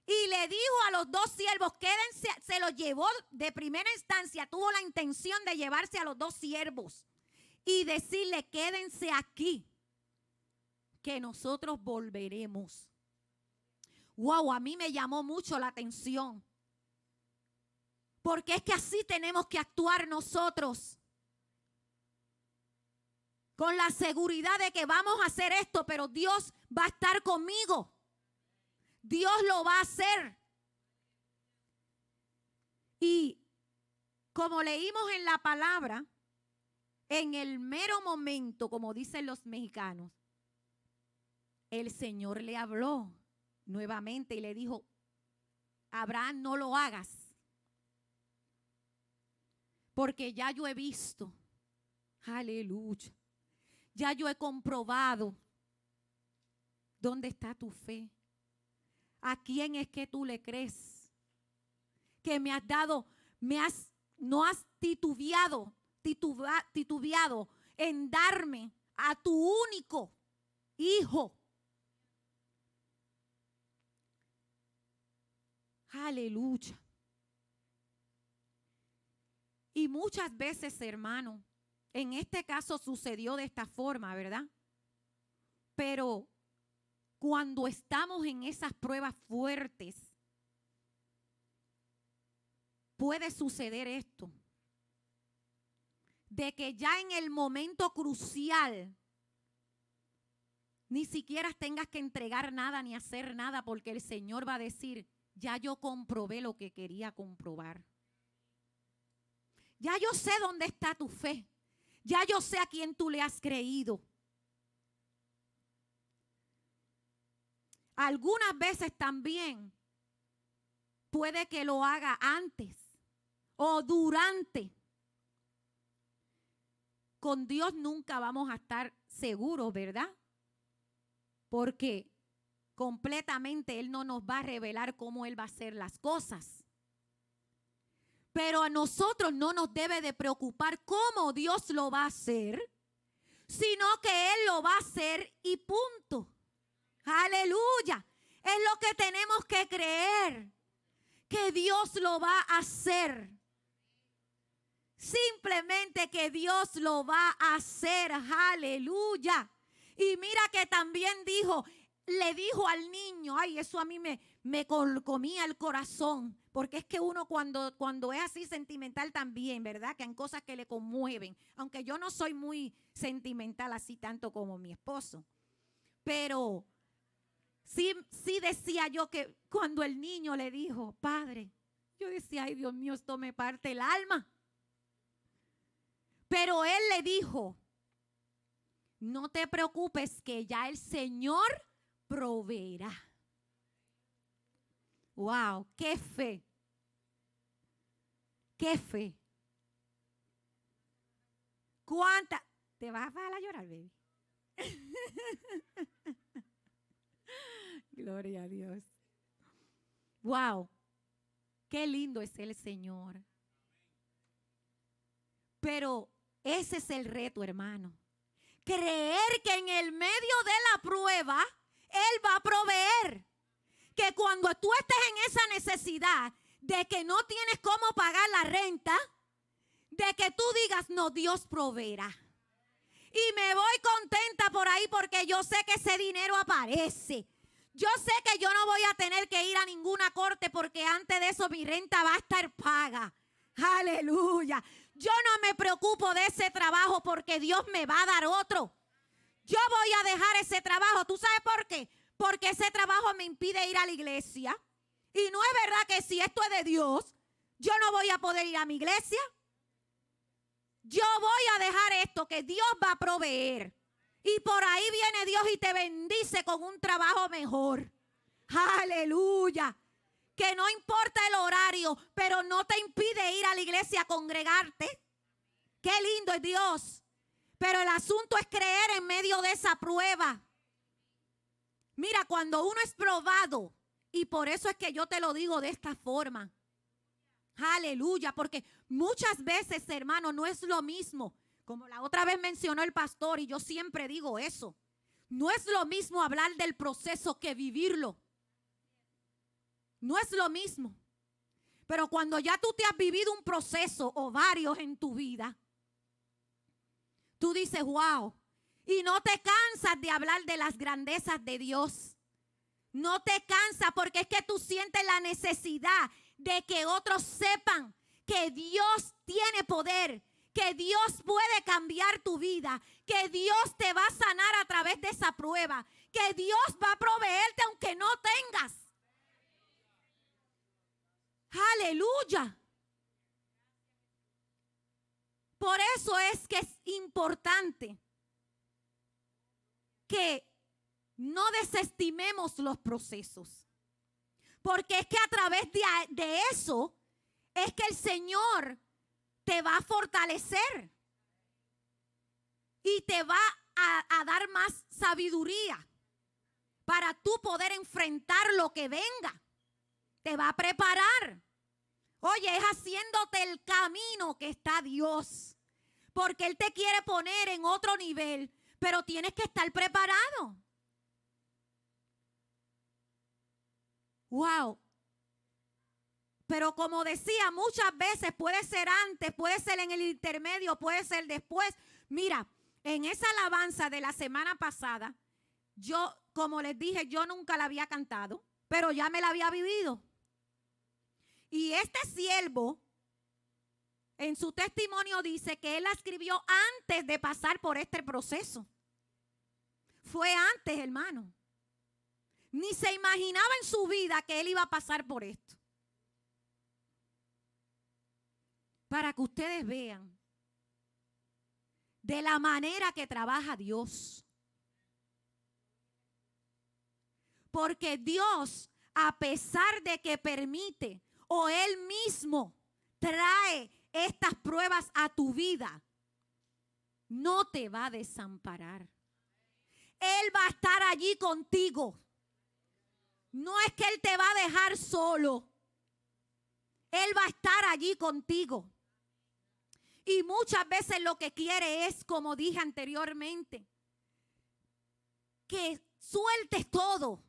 Y le dijo a los dos siervos: quédense. Se los llevó de primera instancia, tuvo la intención de llevarse a los dos siervos y decirle: quédense aquí, que nosotros volveremos. Wow, a mí me llamó mucho la atención. Porque es que así tenemos que actuar nosotros. Con la seguridad de que vamos a hacer esto, pero Dios va a estar conmigo. Dios lo va a hacer. Y como leímos en la palabra, en el mero momento, como dicen los mexicanos, el Señor le habló nuevamente y le dijo: Abraham, no lo hagas, porque ya yo he visto, aleluya, ya yo he comprobado dónde está tu fe. ¿A quién es que tú le crees? Que me has dado, no has titubeado en darme a tu único hijo. Aleluya. Y muchas veces, hermano, en este caso sucedió de esta forma, ¿verdad? Pero cuando estamos en esas pruebas fuertes, puede suceder esto. De que ya en el momento crucial ni siquiera tengas que entregar nada ni hacer nada, porque el Señor va a decir: ya yo comprobé lo que quería comprobar. Ya yo sé dónde está tu fe. Ya yo sé a quién tú le has creído. Algunas veces también puede que lo haga antes o durante. Con Dios nunca vamos a estar seguros, ¿verdad? Porque completamente Él no nos va a revelar cómo Él va a hacer las cosas. Pero a nosotros no nos debe de preocupar cómo Dios lo va a hacer, sino que Él lo va a hacer y punto. Aleluya. Es lo que tenemos que creer, que Dios lo va a hacer. Simplemente que Dios lo va a hacer. Aleluya. Y mira que también le dijo al niño, ay, eso a mí me comía el corazón. Porque es que uno cuando es así sentimental también, ¿verdad? Que hay cosas que le conmueven. Aunque yo no soy muy sentimental así tanto como mi esposo. Pero sí decía yo que cuando el niño le dijo, Padre, yo decía, ay, Dios mío, esto me parte el alma. Pero él le dijo, no te preocupes que ya el Señor proveerá. Wow, qué fe. Qué fe. ¿Cuánta? ¿Te vas a llorar, baby? Gloria a Dios. Wow, qué lindo es el Señor. Pero ese es el reto, hermano. Creer que en el medio de la prueba, Él va a proveer. Que cuando tú estés en esa necesidad de que no tienes cómo pagar la renta, de que tú digas, no, Dios proveerá. Y me voy contenta por ahí porque yo sé que ese dinero aparece. Yo sé que yo no voy a tener que ir a ninguna corte porque antes de eso mi renta va a estar paga. Aleluya. Yo no me preocupo de ese trabajo porque Dios me va a dar otro. Yo voy a dejar ese trabajo. ¿Tú sabes por qué? Porque ese trabajo me impide ir a la iglesia. Y no es verdad que si esto es de Dios, yo no voy a poder ir a mi iglesia. Yo voy a dejar esto que Dios va a proveer. Y por ahí viene Dios y te bendice con un trabajo mejor. Aleluya. Que no importa el horario, pero no te impide ir a la iglesia a congregarte. Qué lindo es Dios. Pero el asunto es creer en medio de esa prueba. Mira, cuando uno es probado, y por eso es que yo te lo digo de esta forma. Aleluya, porque muchas veces, hermano, no es lo mismo. Como la otra vez mencionó el pastor, y yo siempre digo eso. No es lo mismo hablar del proceso que vivirlo. No es lo mismo. Pero cuando ya tú te has vivido un proceso o varios en tu vida, tú dices, wow. Y no te cansas de hablar de las grandezas de Dios. No te cansas porque es que tú sientes la necesidad de que otros sepan que Dios tiene poder, que Dios puede cambiar tu vida, que Dios te va a sanar a través de esa prueba, que Dios va a proveerte aunque no tengas. Aleluya. Por eso es que es importante que no desestimemos los procesos. Porque es que a través de eso es que el Señor te va a fortalecer y te va a dar más sabiduría para tú poder enfrentar lo que venga. Te va a preparar. Oye, es haciéndote el camino que está Dios. Porque Él te quiere poner en otro nivel, pero tienes que estar preparado. Wow. Pero como decía, muchas veces puede ser antes, puede ser en el intermedio, puede ser después. Mira, en esa alabanza de la semana pasada, yo, como les dije, yo nunca la había cantado, pero ya me la había vivido. Y este siervo, en su testimonio dice que él la escribió antes de pasar por este proceso. Fue antes, hermano. Ni se imaginaba en su vida que él iba a pasar por esto. Para que ustedes vean de la manera que trabaja Dios. Porque Dios, a pesar de que permite o Él mismo trae estas pruebas a tu vida, no te va a desamparar. Él va a estar allí contigo. No es que Él te va a dejar solo. Él va a estar allí contigo. Y muchas veces lo que quiere es, como dije anteriormente, que sueltes todo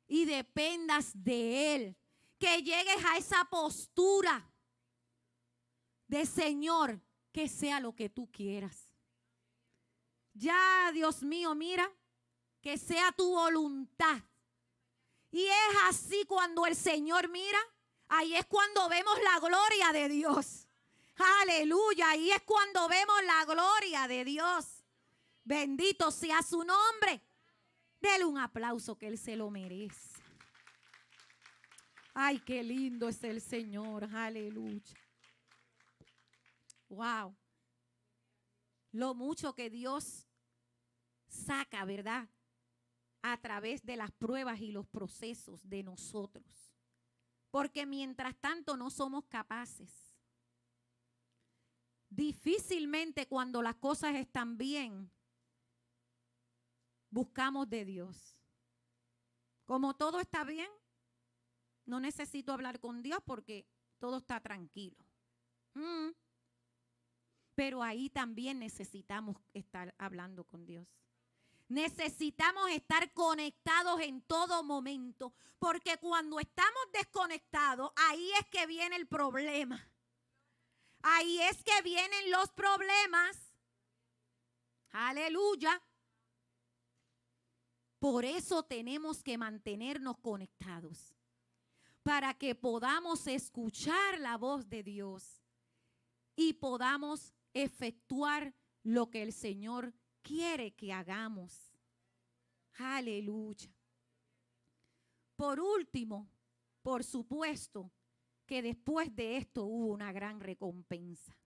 y dependas de Él. Que llegues a esa postura de Señor, que sea lo que tú quieras. Ya, Dios mío, mira, que sea tu voluntad. Y es así cuando el Señor mira, ahí es cuando vemos la gloria de Dios. Aleluya, ahí es cuando vemos la gloria de Dios. Bendito sea su nombre. Dele un aplauso, que Él se lo merece. Ay, qué lindo es el Señor. Aleluya. Wow. Lo mucho que Dios saca, ¿verdad? A través de las pruebas y los procesos de nosotros. Porque mientras tanto no somos capaces. Difícilmente cuando las cosas están bien, buscamos de Dios. Como todo está bien, no necesito hablar con Dios porque todo está tranquilo. Pero ahí también necesitamos estar hablando con Dios. Necesitamos estar conectados en todo momento, porque cuando estamos desconectados, ahí es que viene el problema. Ahí es que vienen los problemas. Aleluya. Por eso tenemos que mantenernos conectados, para que podamos escuchar la voz de Dios y podamos efectuar lo que el Señor quiere que hagamos. Aleluya. Por último, por supuesto que después de esto hubo una gran recompensa.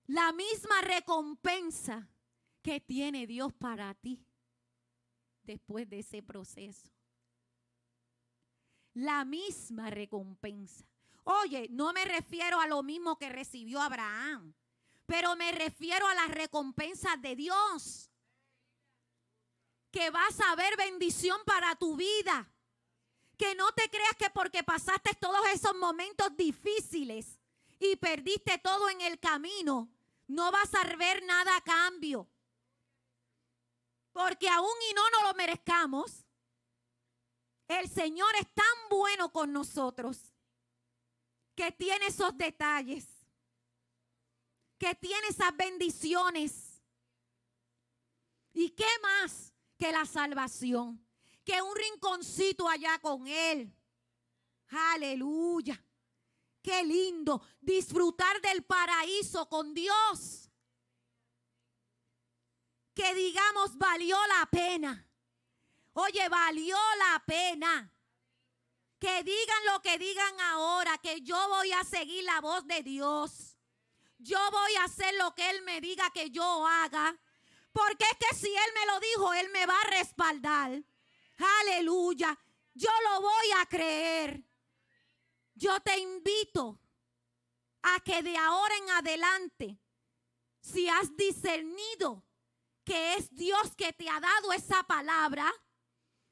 La misma recompensa que tiene Dios para ti después de ese proceso. La misma recompensa. Oye, no me refiero a lo mismo que recibió Abraham, pero me refiero a las recompensas de Dios. Que vas a ver bendición para tu vida. Que no te creas que porque pasaste todos esos momentos difíciles y perdiste todo en el camino, no vas a ver nada a cambio. Porque aún y no nos lo merezcamos, el Señor es tan bueno con nosotros, que tiene esos detalles, que tiene esas bendiciones. ¿Y qué más que la salvación? Que un rinconcito allá con Él. Aleluya. Qué lindo disfrutar del paraíso con Dios. Que digamos, valió la pena. Oye, valió la pena. Que digan lo que digan ahora, que yo voy a seguir la voz de Dios. Yo voy a hacer lo que Él me diga que yo haga. Porque es que si Él me lo dijo, Él me va a respaldar. Aleluya. Yo lo voy a creer. Yo te invito a que de ahora en adelante, si has discernido que es Dios que te ha dado esa palabra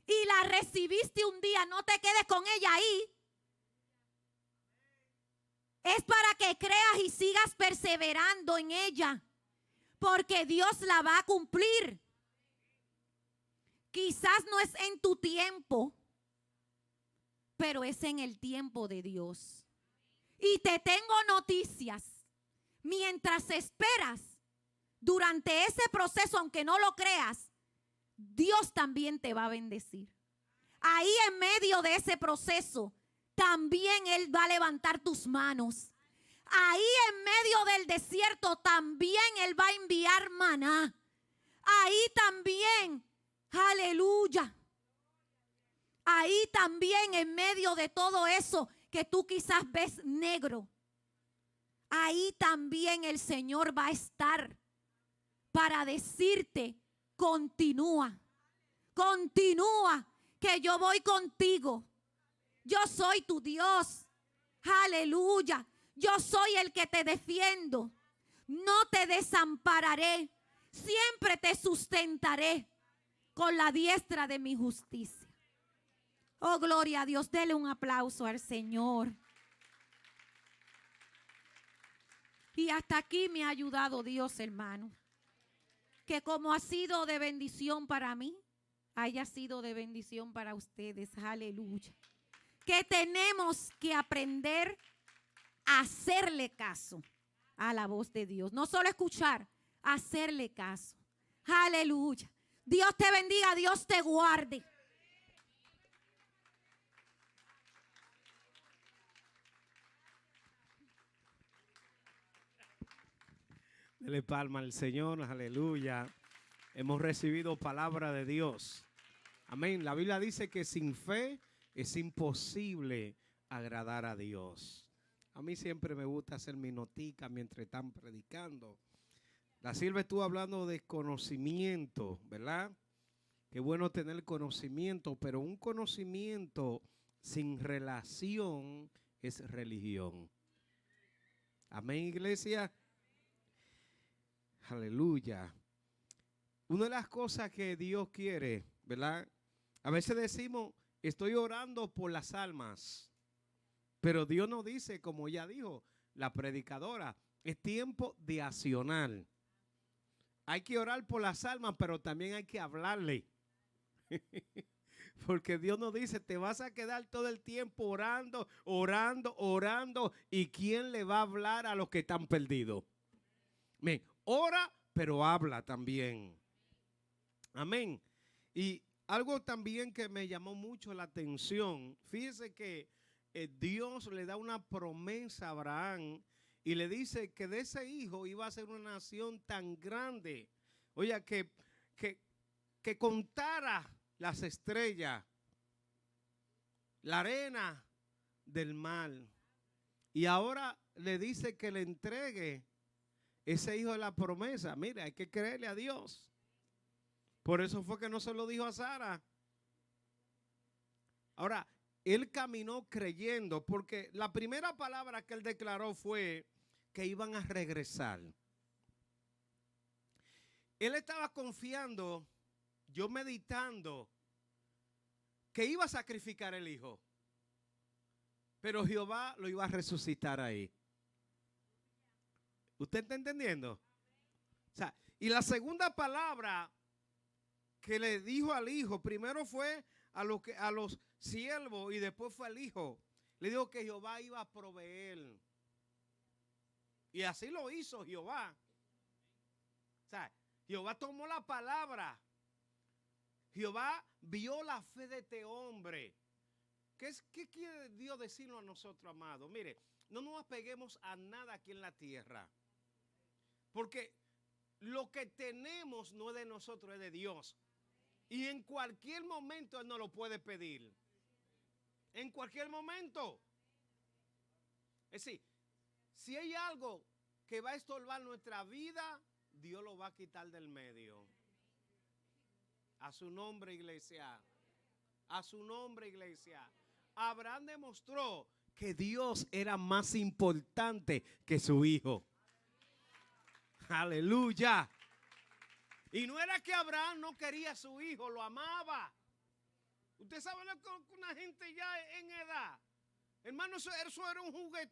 y la recibiste un día, no te quedes con ella ahí. Es para que creas y sigas perseverando en ella, porque Dios la va a cumplir. Quizás no es en tu tiempo, pero es en el tiempo de Dios. Y te tengo noticias. Mientras esperas, durante ese proceso, aunque no lo creas, Dios también te va a bendecir. Ahí en medio de ese proceso, también Él va a levantar tus manos. Ahí en medio del desierto, también Él va a enviar maná. Ahí también, aleluya. Ahí también en medio de todo eso que tú quizás ves negro, ahí también el Señor va a estar para decirte, continúa, continúa, que yo voy contigo. Yo soy tu Dios. Aleluya. Yo soy el que te defiendo. No te desampararé. Siempre te sustentaré con la diestra de mi justicia. Oh, gloria a Dios. Dele un aplauso al Señor. Y hasta aquí me ha ayudado Dios, hermano. Que como ha sido de bendición para mí, haya sido de bendición para ustedes. Aleluya. Que tenemos que aprender a hacerle caso a la voz de Dios. No solo escuchar, hacerle caso. Aleluya. Dios te bendiga, Dios te guarde. Dele palma al Señor, aleluya. Hemos recibido palabra de Dios. Amén. La Biblia dice que sin fe es imposible agradar a Dios. A mí siempre me gusta hacer mi notica mientras están predicando. La Silvia estuvo hablando de conocimiento, ¿verdad? Qué bueno tener conocimiento, pero un conocimiento sin relación es religión. Amén, iglesia. Aleluya. Una de las cosas que Dios quiere, ¿verdad? A veces decimos, estoy orando por las almas. Pero Dios nos dice, como ya dijo la predicadora, es tiempo de accionar. Hay que orar por las almas, pero también hay que hablarle. Porque Dios nos dice, te vas a quedar todo el tiempo orando, orando, orando. ¿Y quién le va a hablar a los que están perdidos? Amén. Ora, pero habla también. Amén. Y algo también que me llamó mucho la atención, fíjese que Dios le da una promesa a Abraham y le dice que de ese hijo iba a ser una nación tan grande. Oye, que contara las estrellas, la arena del mar. Y ahora le dice que le entregue ese hijo de la promesa. Mira, hay que creerle a Dios. Por eso fue que no se lo dijo a Sara. Ahora, él caminó creyendo, porque la primera palabra que él declaró fue que iban a regresar. Él estaba confiando, yo meditando, que iba a sacrificar el hijo. Pero Jehová lo iba a resucitar ahí. ¿Usted está entendiendo? O sea, y la segunda palabra que le dijo al hijo, primero fue a los siervos y después fue al hijo. Le dijo que Jehová iba a proveer. Y así lo hizo Jehová. O sea, Jehová tomó la palabra. Jehová vio la fe de este hombre. ¿Qué quiere Dios decirnos a nosotros, amados? Mire, no nos apeguemos a nada aquí en la tierra. Porque lo que tenemos no es de nosotros, es de Dios. Y en cualquier momento Él nos lo puede pedir. En cualquier momento. Es decir, si hay algo que va a estorbar nuestra vida, Dios lo va a quitar del medio. A su nombre, iglesia. A su nombre, iglesia. Abraham demostró que Dios era más importante que su hijo. Aleluya. Y no era que Abraham no quería a su hijo, lo amaba. Usted sabe lo que una gente ya en edad, hermano, eso era un juguete.